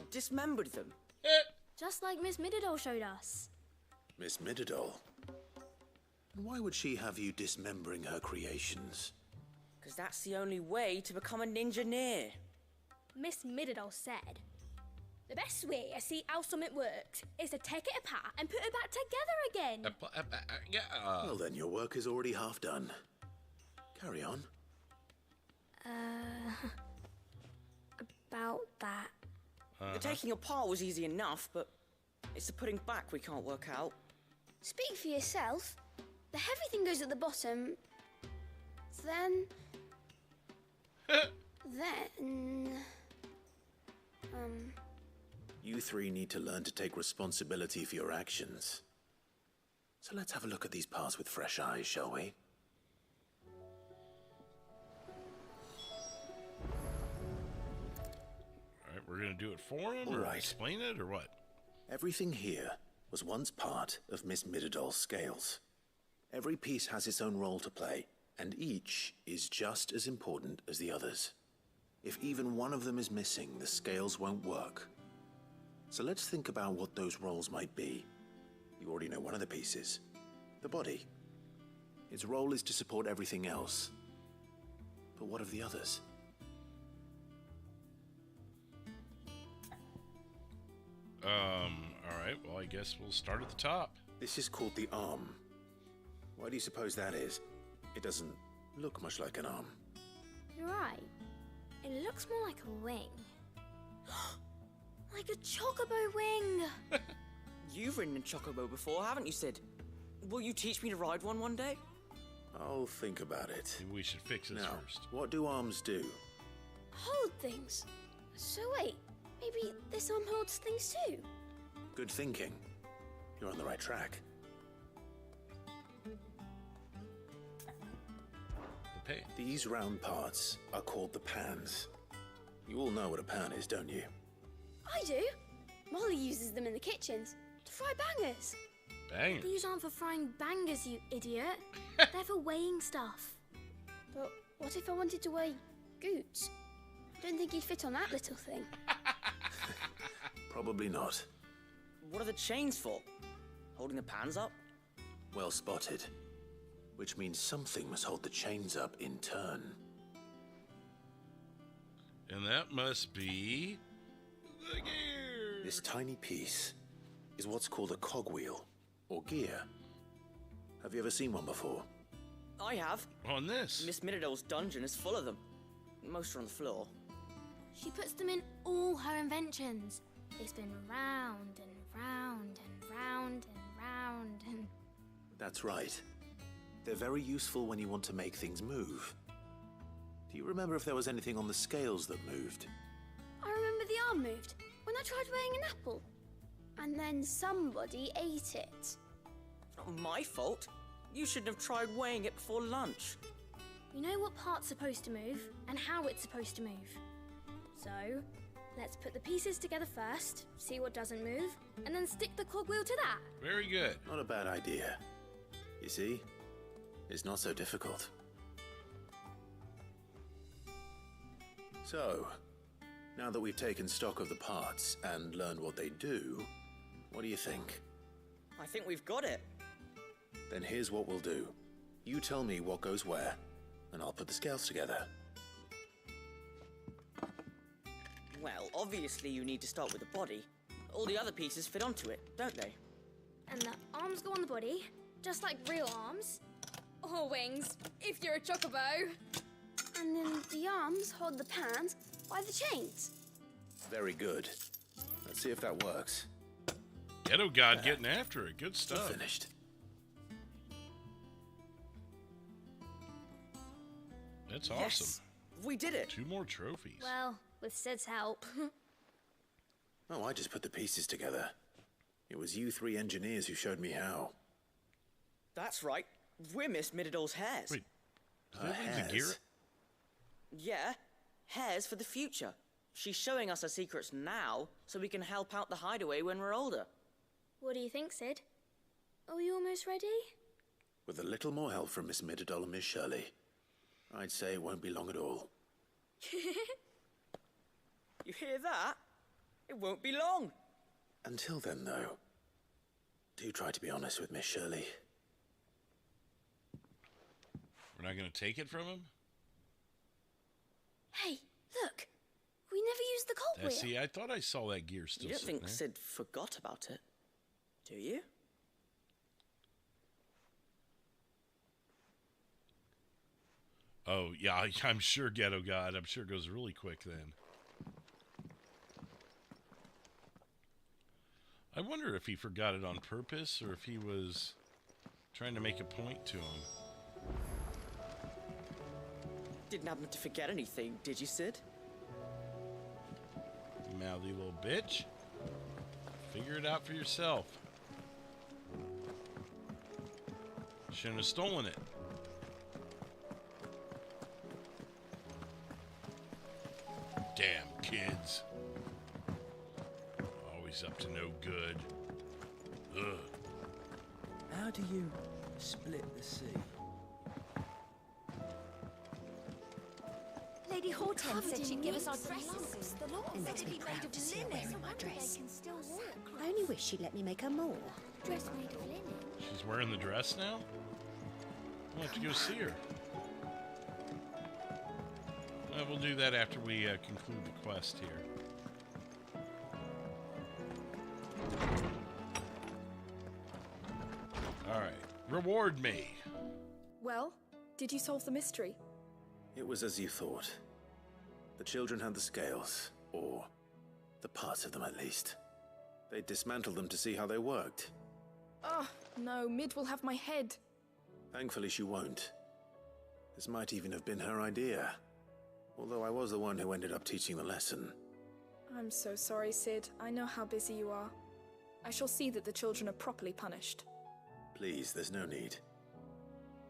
dismembered them. Just like Miss Mididol showed us. Miss Mididol? And why would she have you dismembering her creations? Because that's the only way to become a ninja-neer. Miss Mididol said, the best way to see how something works is to take it apart and put it back together again. Well then, your work is already half done. Carry on. About that. The taking apart was easy enough, but it's the putting back we can't work out. Speak for yourself. The heavy thing goes at the bottom. Then... You three need to learn to take responsibility for your actions. So let's have a look at these parts with fresh eyes, shall we? Alright, we're gonna do it for him, or explain it, or what? Everything here was once part of Miss Mididol's scales. Every piece has its own role to play, and each is just as important as the others. If even one of them is missing, the scales won't work. So let's think about what those roles might be. You already know one of the pieces, the body. Its role is to support everything else. But what of the others? Alright, well, I guess we'll start at the top. This is called the arm. Why do you suppose that is? It doesn't look much like an arm. You're right. It looks more like a wing. Like a chocobo wing! You've ridden a chocobo before, haven't you, Sid? Will you teach me to ride one day? I'll think about it. Maybe we should fix this now, first. What do arms do? Hold things. So wait, maybe this arm holds things too? Good thinking. You're on the right track. These round parts are called the pans. You all know what a pan is, don't you? I do. Molly uses them in the kitchens to fry bangers. Bangers? These aren't for frying bangers, you idiot. They're for weighing stuff. But what if I wanted to weigh Goots? I don't think he'd fit on that little thing. Probably not. What are the chains for? Holding the pans up? Well spotted. Which means something must hold the chains up in turn. And that must be the gear. This tiny piece is what's called a cogwheel, or gear. Have you ever seen one before? I have. On this. Miss Miradol's dungeon is full of them. Most are on the floor. She puts them in all her inventions. They spin round and round and round and round and... That's right. They're very useful when you want to make things move. Do you remember if there was anything on the scales that moved? I remember the arm moved when I tried weighing an apple. And then somebody ate it. Not my fault. You shouldn't have tried weighing it before lunch. You know what part's supposed to move and how it's supposed to move. So, let's put the pieces together first, see what doesn't move, and then stick the cogwheel to that. Very good. Not a bad idea. You see? It's not so difficult. So, now that we've taken stock of the parts and learned what they do, what do you think? I think we've got it. Then here's what we'll do. You tell me what goes where, and I'll put the scales together. Well, obviously you need to start with the body. All the other pieces fit onto it, don't they? And the arms go on the body, just like real arms. Or wings, if you're a chocobo. And then the arms hold the pans by the chains. Very good. Let's see if that works. Ghetto God getting after it. Good stuff. Finished. That's awesome. Yes, we did it. 2 more trophies. Well, with Sid's help. Oh, I just put the pieces together. It was you 3 engineers who showed me how. That's right. We're Miss Miradol's hares. Wait, does that mean the gear? Yeah, hares for the future. She's showing us her secrets now, so we can help out the hideaway when we're older. What do you think, Sid? Are we almost ready? With a little more help from Miss Miradol and Miss Shirley, I'd say it won't be long at all. You hear that? It won't be long. Until then, though, do try to be honest with Miss Shirley. We're not going to take it from him? Hey, look. We never used the cogwheel. See, I thought I saw that gear still You don't sitting think there. Sid forgot about it, do you? Oh, yeah, I'm sure Ghetto God. I'm sure it goes really quick then. I wonder if he forgot it on purpose or if he was trying to make a point to him. Didn't happen to forget anything, did you, Sid? Mouthy little bitch. Figure it out for yourself. Shouldn't have stolen it. Damn kids. Always up to no good. Ugh. How do you split the sea? Lady Hortense said she'd give us our dresses. It makes me proud to see her wearing my dress. I only wish she'd let me make her more. Dress made of linen. She's wearing the dress now? We'll have to go see her. We'll do that after we conclude the quest here. Alright. Reward me. Well, did you solve the mystery? It was as you thought. The children had the scales, or the parts of them at least. They dismantled them to see how they worked. Oh, no, Mid will have my head. Thankfully she won't. This might even have been her idea. Although I was the one who ended up teaching the lesson. I'm so sorry, Sid. I know how busy you are. I shall see that the children are properly punished. Please, there's no need.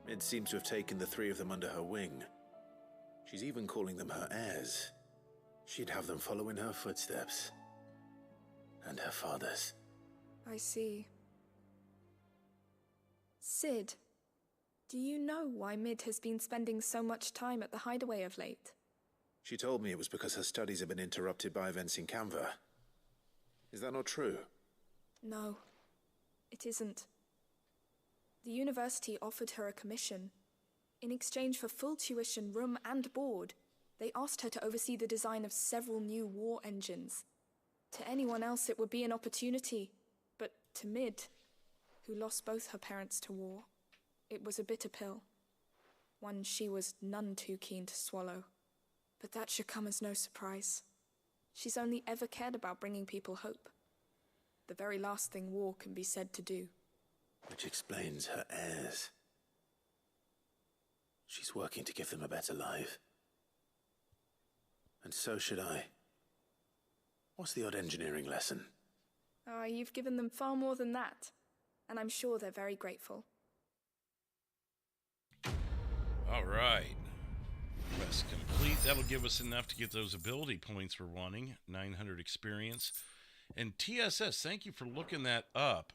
Mid seems to have taken the 3 of them under her wing. She's even calling them her heirs. She'd have them follow in her footsteps. And her father's. I see. Sid, do you know why Mid has been spending so much time at the hideaway of late? She told me it was because her studies have been interrupted by events in Canva. Is that not true? No, it isn't. The university offered her a commission. In exchange for full tuition, room and board, They asked her to oversee the design of several new war engines. To anyone else, it would be an opportunity. But to Mid, who lost both her parents to war, it was a bitter pill. One she was none too keen to swallow. But that should come as no surprise. She's only ever cared about bringing people hope. The very last thing war can be said to do. Which explains her heirs. She's working to give them a better life. And so should I. What's the odd engineering lesson? Oh, you've given them far more than that. And I'm sure they're very grateful. All right. Quest complete. That'll give us enough to get those ability points we're wanting. 900 experience. And TSS, thank you for looking that up.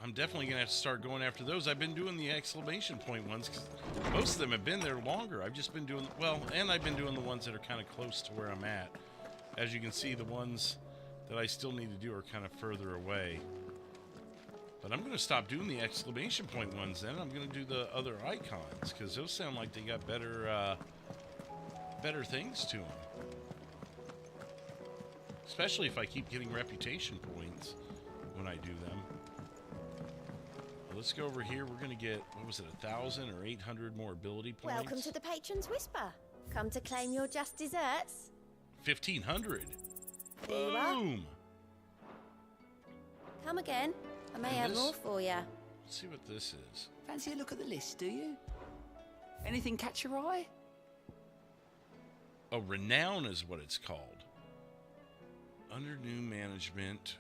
I'm definitely going to have to start going after those. I've been doing the exclamation point ones because most of them have been there longer. I've just been doing, well, and I've been doing the ones that are kind of close to where I'm at. As you can see, the ones that I still need to do are kind of further away. But I'm going to stop doing the exclamation point ones then. I'm going to do the other icons because those sound like they got better, better things to them. Especially if I keep getting reputation points when I do them. Well, let's go over here. We're going to get, what was it, 1,000 or 800 more ability points? Welcome to the Patron's Whisper. Come to claim your just desserts. 1,500. Here you are. Boom. Come again. I may And have this- more for you. Let's see what this is. Fancy a look at the list, do you? Anything catch your eye? Oh, Renown is what it's called. Under new management.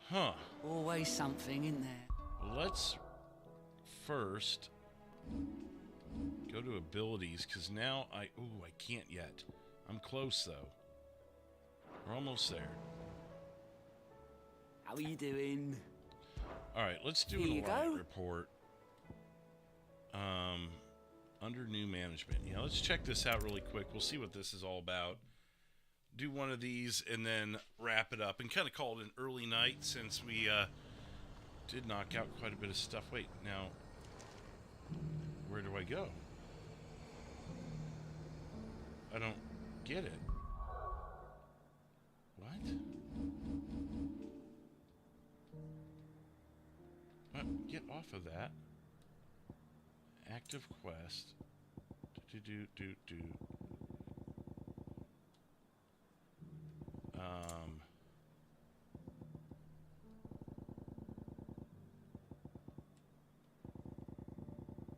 Huh. Always something, isn't there? Well, let's first go to abilities, because now I can't yet. I'm close, though. We're almost there. How are you doing? All right, let's do Here an you alliance go. report. Under new management. Yeah, let's check this out really quick. We'll see what this is all about. Do one of these and then wrap it up and kind of call it an early night since we did knock out quite a bit of stuff. Wait, now, where do I go? I don't get it. What? Get off of that. Active quest. Do.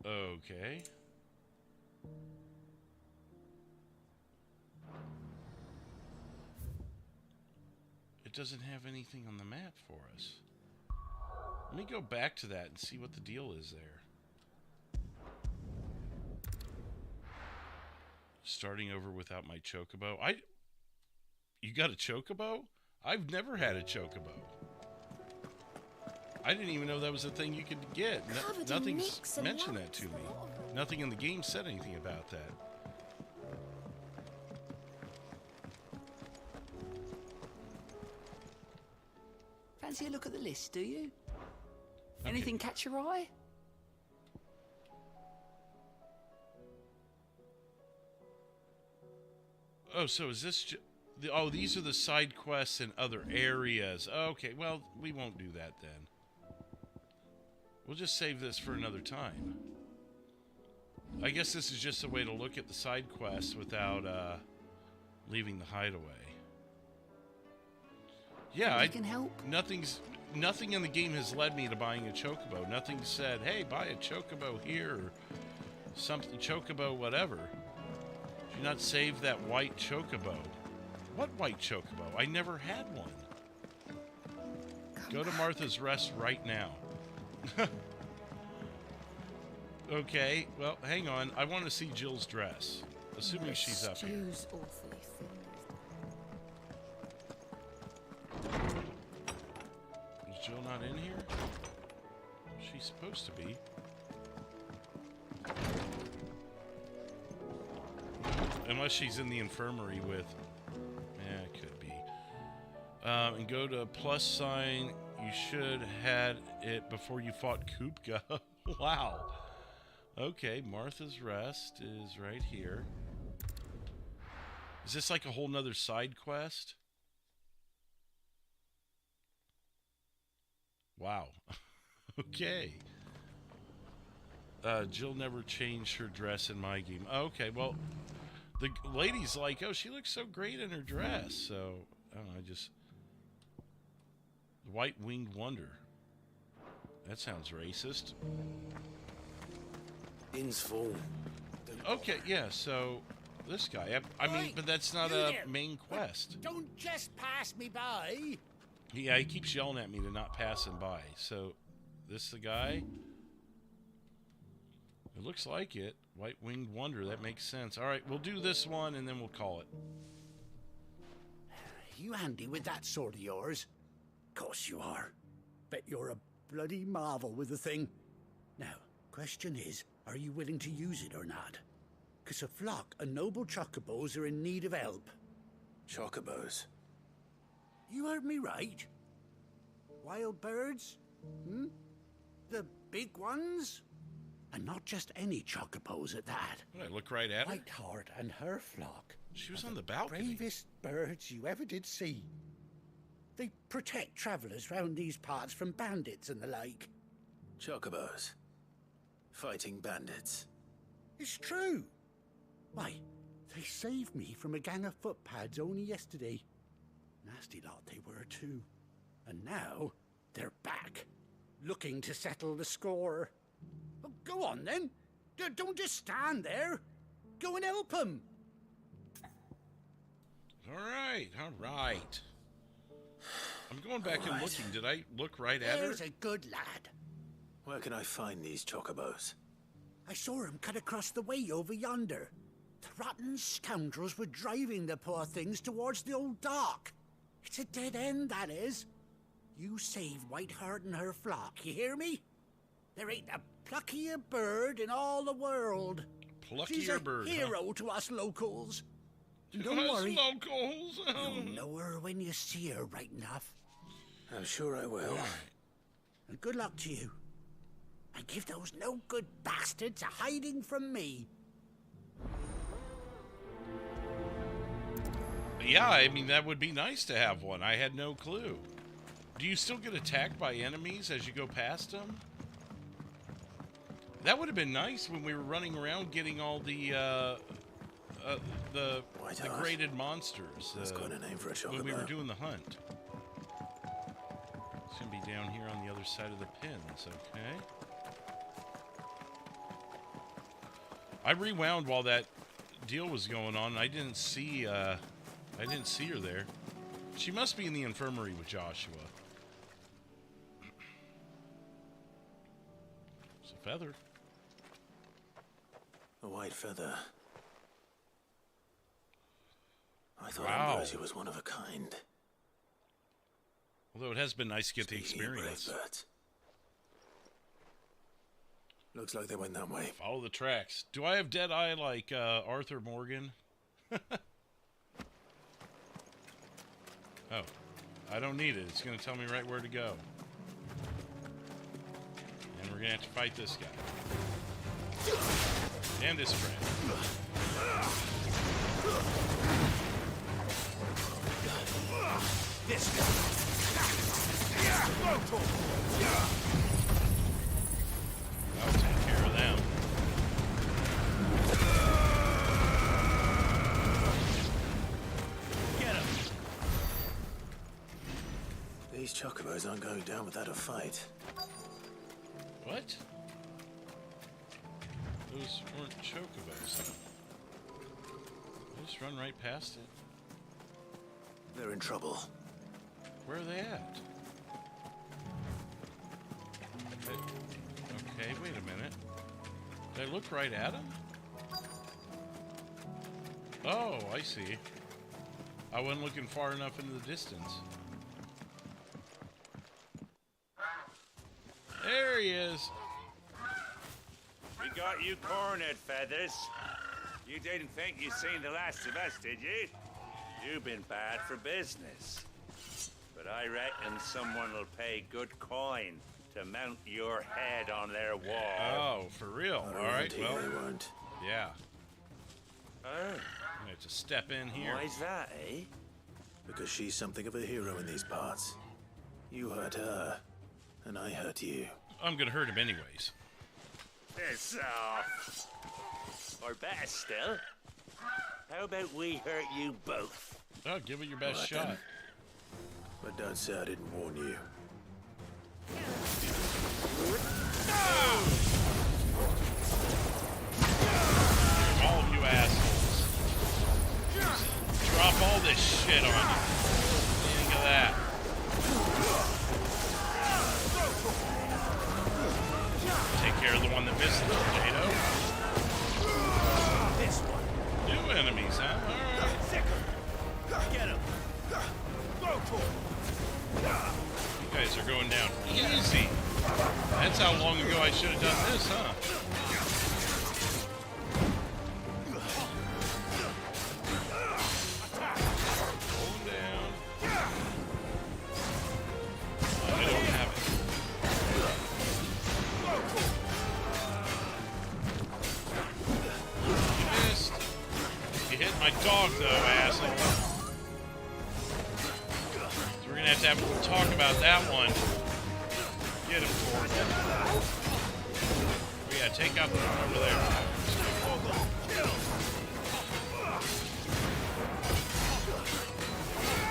Okay. It doesn't have anything on the map for us. Let me go back to that and see what the deal is there. Starting over without my chocobo. You got a chocobo? I've never had a chocobo. I didn't even know that was a thing you could get. Nothing's mentioned that to me. Nothing in the game said anything about that. Fancy a look at the list, do you? Anything catch your eye? Oh, so is this... Oh, these are the side quests in other areas. Okay, well, we won't do that then. We'll just save this for another time. I guess this is just a way to look at the side quests without leaving the hideaway. Yeah, I can help. Nothing in the game has led me to buying a chocobo. Nothing said, hey, buy a chocobo here or something, chocobo whatever. Did you not save that white chocobo? What white chocobo? I never had one. Go to Martha's Rest right now. Okay, well, hang on. I want to see Jill's dress. Assuming she's up here. Is Jill not in here? She's supposed to be. Unless she's in the infirmary with... Yeah, it could be. And go to plus sign. You should had it before you fought Kupka. Wow. Okay, Martha's Rest is right here. Is this like a whole nother side quest? Wow. Okay. Jill never changed her dress in my game. Okay, well, the lady's like, oh, she looks so great in her dress. So, I don't know, the White-Winged Wonder. That sounds racist. Inn's full. Okay, yeah, so this guy. I mean, but that's not a main quest. Don't just pass me by. Yeah, he keeps yelling at me to not pass him by. So, this the guy? It looks like it. White-Winged Wonder, that makes sense. All right, we'll do this one, and then we'll call it. You handy with that sword of yours? Course you are. Bet you're a bloody marvel with the thing. Now, question is, are you willing to use it or not? 'Cause a flock of noble chocobos are in need of help. Chocobos? You heard me right. Wild birds? Hmm? The big ones? And not just any chocobos at that. I look right at her. Whiteheart and her flock. She was on the balcony. Bravest birds you ever did see. They protect travellers round these parts from bandits and the like. Chocobos. Fighting bandits. It's true. Why, they saved me from a gang of footpads only yesterday. Nasty lot they were too. And now, they're back. Looking to settle the score. Oh, go on then. Don't just stand there. Go and help them. All right. I'm going back and looking. Did I look right at her? There's a good lad. Where can I find these chocobos? I saw him cut across the way over yonder. The rotten scoundrels were driving the poor things towards the old dock. It's a dead end, that is. You save Whiteheart and her flock, you hear me? There ain't a pluckier bird in all the world. She's a hero to us locals. Don't worry. Locals. You'll know her when you see her, right enough. I'm sure I will. And good luck to you. And give those no-good bastards a hiding from me. Yeah, I mean, that would be nice to have one. I had no clue. Do you still get attacked by enemies as you go past them? That would have been nice when we were running around getting all the graded monsters. That's quite a name for a chocobo. When we were doing the hunt. It's going to be down here on the other side of the pins, okay? I rewound while that deal was going on. I didn't see her there. She must be in the infirmary with Joshua. It's a feather. A white feather. I thought Ambrosia was one of a kind. Although it has been nice to get the experience. Looks like they went that way. Follow the tracks. Do I have dead eye like Arthur Morgan? Oh, I don't need it. It's going to tell me right where to go. And we're going to have to fight this guy. And his friend. This I'll take care of them. Get him. These chocobos aren't going down without a fight. What? Those weren't chocobos. I'll just run right past it. They're in trouble. Where are they at? Okay, wait a minute. Did I look right at them? Oh, I see. I wasn't looking far enough into the distance. There he is. We got you cornered, Feathers. You didn't think you'd seen the last of us, did you? You've been bad for business. But I reckon someone will pay good coin to mount your head on their wall. Oh, for real? All right, well, they won't. yeah. Oh. I have to step in here. Why's that, eh? Because she's something of a hero in these parts. You hurt her, and I hurt you. I'm gonna hurt him anyways. Piss off. Or better still, how about we hurt you both? Oh, give it your best Right, shot. then. But don't say I didn't warn you. All of you assholes. Drop all this shit on you. Think of that. Take care of the one that missed the tornado. This one. New enemies, huh? Alright. Get him. Go for it. You guys are going down easy. That's how long ago I should have done this, huh? Going down. I don't have it. You missed. You hit my dog, though, asshole. So we're gonna have to have a talk about that one. Get him, Ford. We gotta take out the one over there.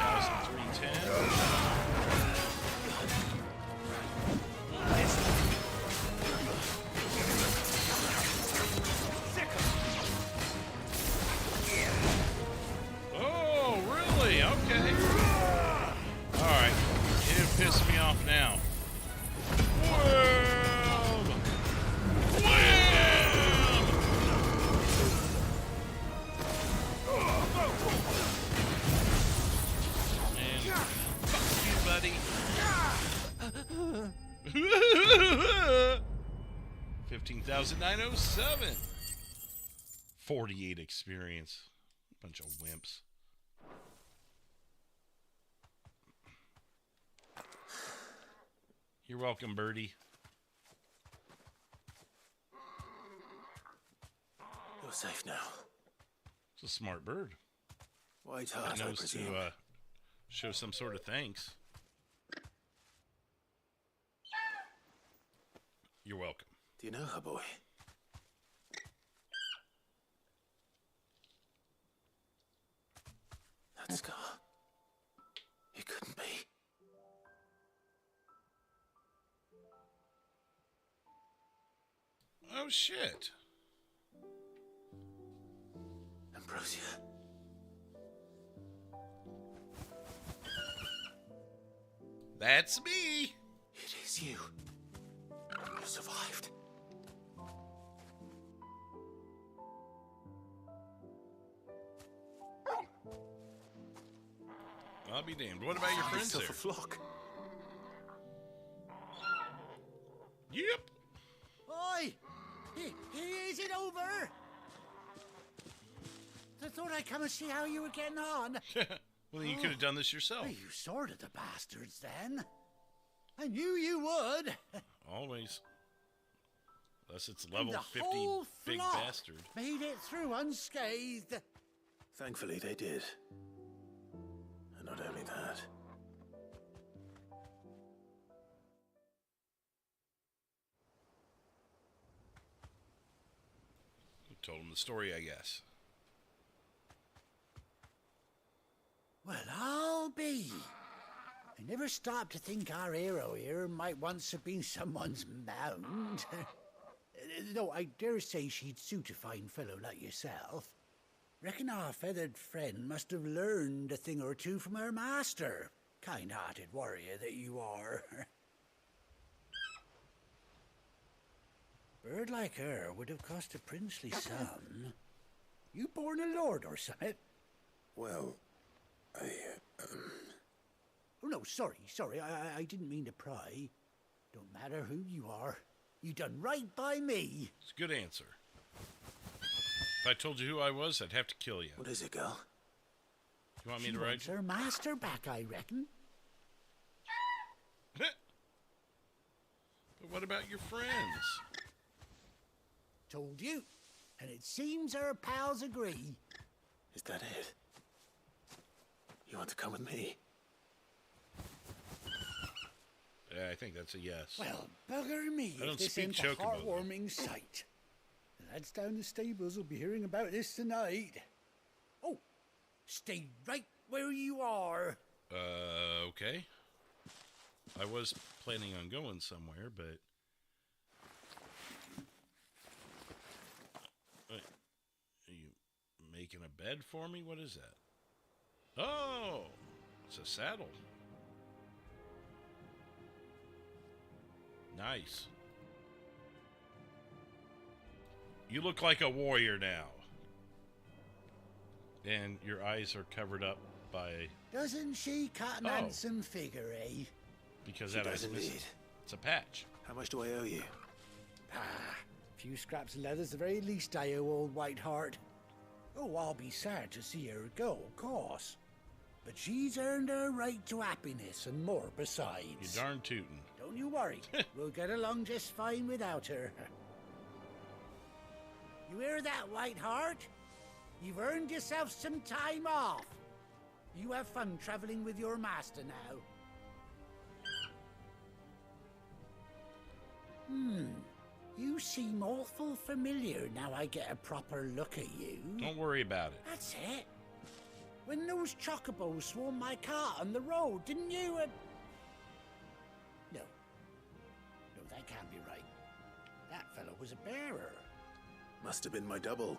1,310. Oh, really? Okay. Alright. You piss me off now. Wham! Wham! And fuck you, buddy. 15,907. 48 experience. Bunch of wimps. You're welcome, Birdie. You're safe now. It's a smart bird. White It heart, I knows presume. to show some sort of thanks. You're welcome. Do you know her, boy? That scar. It couldn't be. Oh, shit. Ambrosia. That's me. It is you. You survived. I'll be damned. What about your friends there? A flock. Yep. Oi! Is it over? I thought I'd come and see how you were getting on. Well, then you could have done this yourself. Well, you sorted the bastards then. I knew you would. Always. Unless it's And level the 50 whole big flock bastard. made it through unscathed. Thankfully, they did. And not only that. You told him the story, I guess. Well, I'll be. I never stopped to think our hero here might once have been someone's mount. Though I dare say she'd suit a fine fellow like yourself. Reckon our feathered friend must have learned a thing or two from her master. Kind-hearted warrior that you are. Bird like her would have cost a princely sum. You born a lord or something? Well, Oh, no, sorry. I didn't mean to pry. Don't matter who you are. You done right by me. It's a good answer. If I told you who I was, I'd have to kill you. What is it, girl? You want me She to ride wants her master back, I reckon. But what about your friends? Told you. And it seems our pals agree. Is that it? You want to come with me? Yeah, I think that's a yes. Well, bugger me I don't if this speak ain't a chocobo. heartwarming sight. The lads down the stables will be hearing about this tonight. Oh, stay right where you are. Okay. I was planning on going somewhere, but... Wait, are you making a bed for me? What is that? Oh, it's a saddle. Nice. You look like a warrior now. And your eyes are covered up by... Doesn't she cut an Oh. handsome figure, eh? Because She that does eye's missing. indeed. It's a patch. How much do I owe you? Ah, a few scraps of leather's the very least I owe old Whiteheart. Oh, I'll be sad to see her go, of course. But she's earned her right to happiness and more besides. You darn tootin'. Don't you worry. We'll get along just fine without her. You hear that, Whiteheart? You've earned yourself some time off. You have fun traveling with your master now. You seem awful familiar now I get a proper look at you. Don't worry about it. That's it. When those chocobos swarmed my cart on the road, didn't you? No. No, that can't be right. That fellow was a bearer. Must have been my double.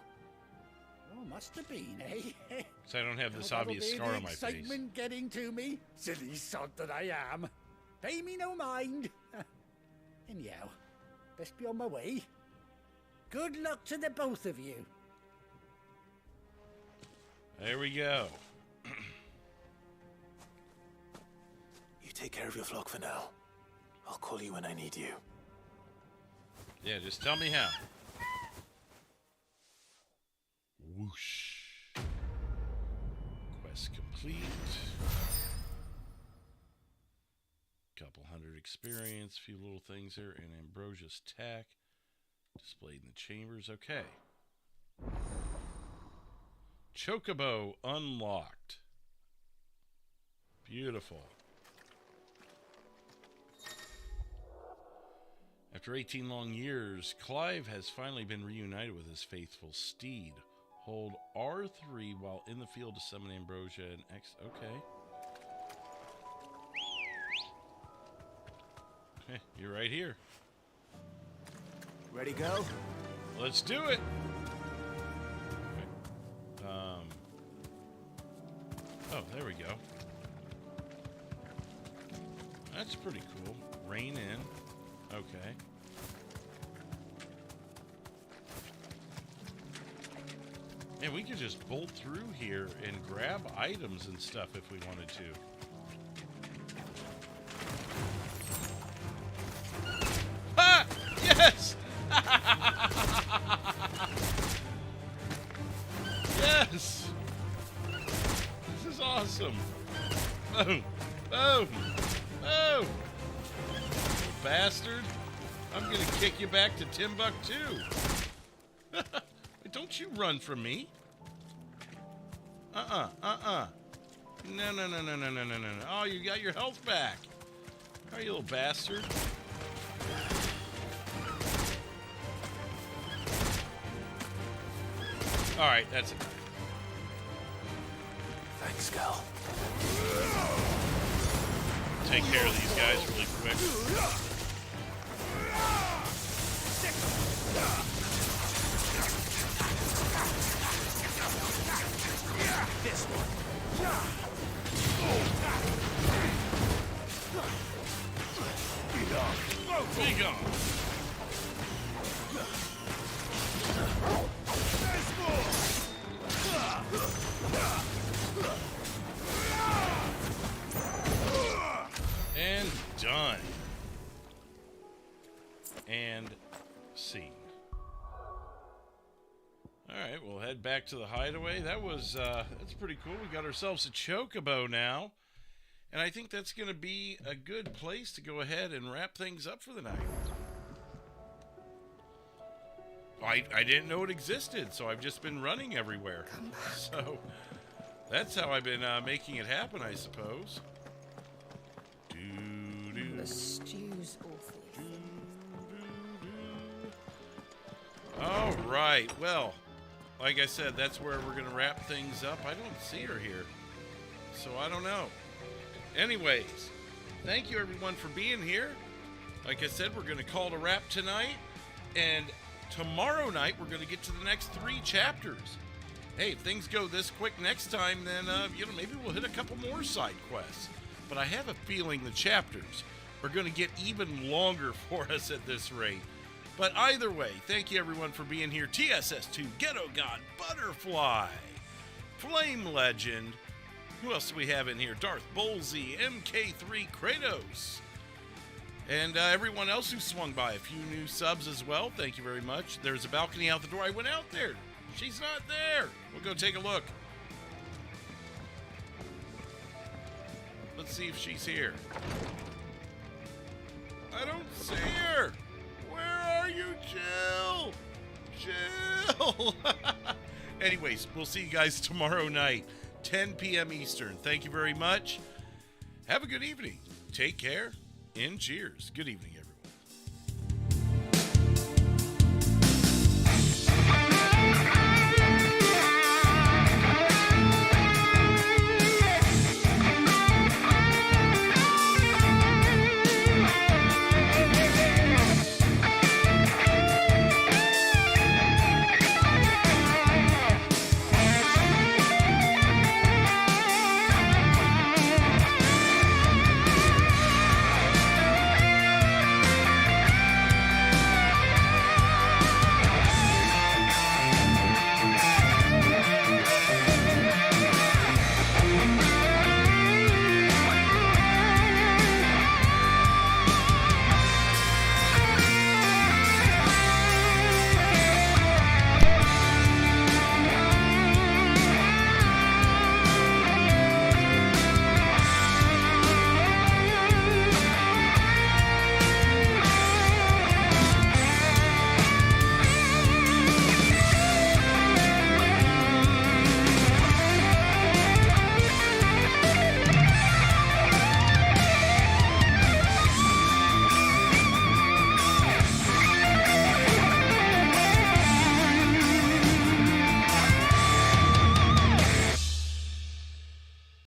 Oh, must have been, eh? So I don't have this That'll obvious be scar the on my face. excitement getting to me. Silly sod that I am. Pay me no mind. Anyhow, best be on my way. Good luck to the both of you. There we go. You take care of your flock for now. I'll call you when I need you. Yeah, just tell me how. Whoosh. Quest complete. Couple hundred experience, few little things here, and Ambrosia's tack displayed in the chambers. Okay. Chocobo unlocked. Beautiful. After 18 long years, Clive has finally been reunited with his faithful steed. Hold R3 while in the field to summon Ambrosia and X. Okay. You're right here. Ready, go? Let's do it. Oh, there we go. That's pretty cool. Rein in. Okay. And we could just bolt through here and grab items and stuff if we wanted to. Ha! Yes! Yes! This is awesome. Boom! Boom! Boom! Bastard! I'm gonna kick you back to Timbuktu. Don't you run from me. No. Oh, you got your health back. How are you, little bastard? All right, that's it. Thanks, Gal. Take care of these guys really quick. This one. Be gone. And done. And scene. Alright, we'll head back to the hideaway. That's pretty cool. We got ourselves a chocobo now. And I think that's going to be a good place to go ahead and wrap things up for the night. I didn't know it existed, so I've just been running everywhere. So that's how I've been making it happen, I suppose. The stew's awful. All right. Well, like I said, that's where we're going to wrap things up. I don't see her here, so I don't know. Anyways, thank you everyone for being here. Like I said, we're going to call it a wrap tonight, and tomorrow night we're going to get to the next 3 chapters. Hey, if things go this quick next time, then maybe we'll hit a couple more side quests. But I have a feeling the chapters are going to get even longer for us at this rate. But either way, thank you everyone for being here. TSS2, Ghetto God, Butterfly, Flame Legend. Who else do we have in here? Darth Bolsey, MK3 Kratos. And everyone else who swung by. A few new subs as well. Thank you very much. There's a balcony out the door. I went out there. She's not there. We'll go take a look. Let's see if she's here. I don't see her. Where are you, Jill? Jill! Anyways, we'll see you guys tomorrow night, 10 p.m. Eastern. Thank you very much. Have a good evening. Take care and cheers. Good evening,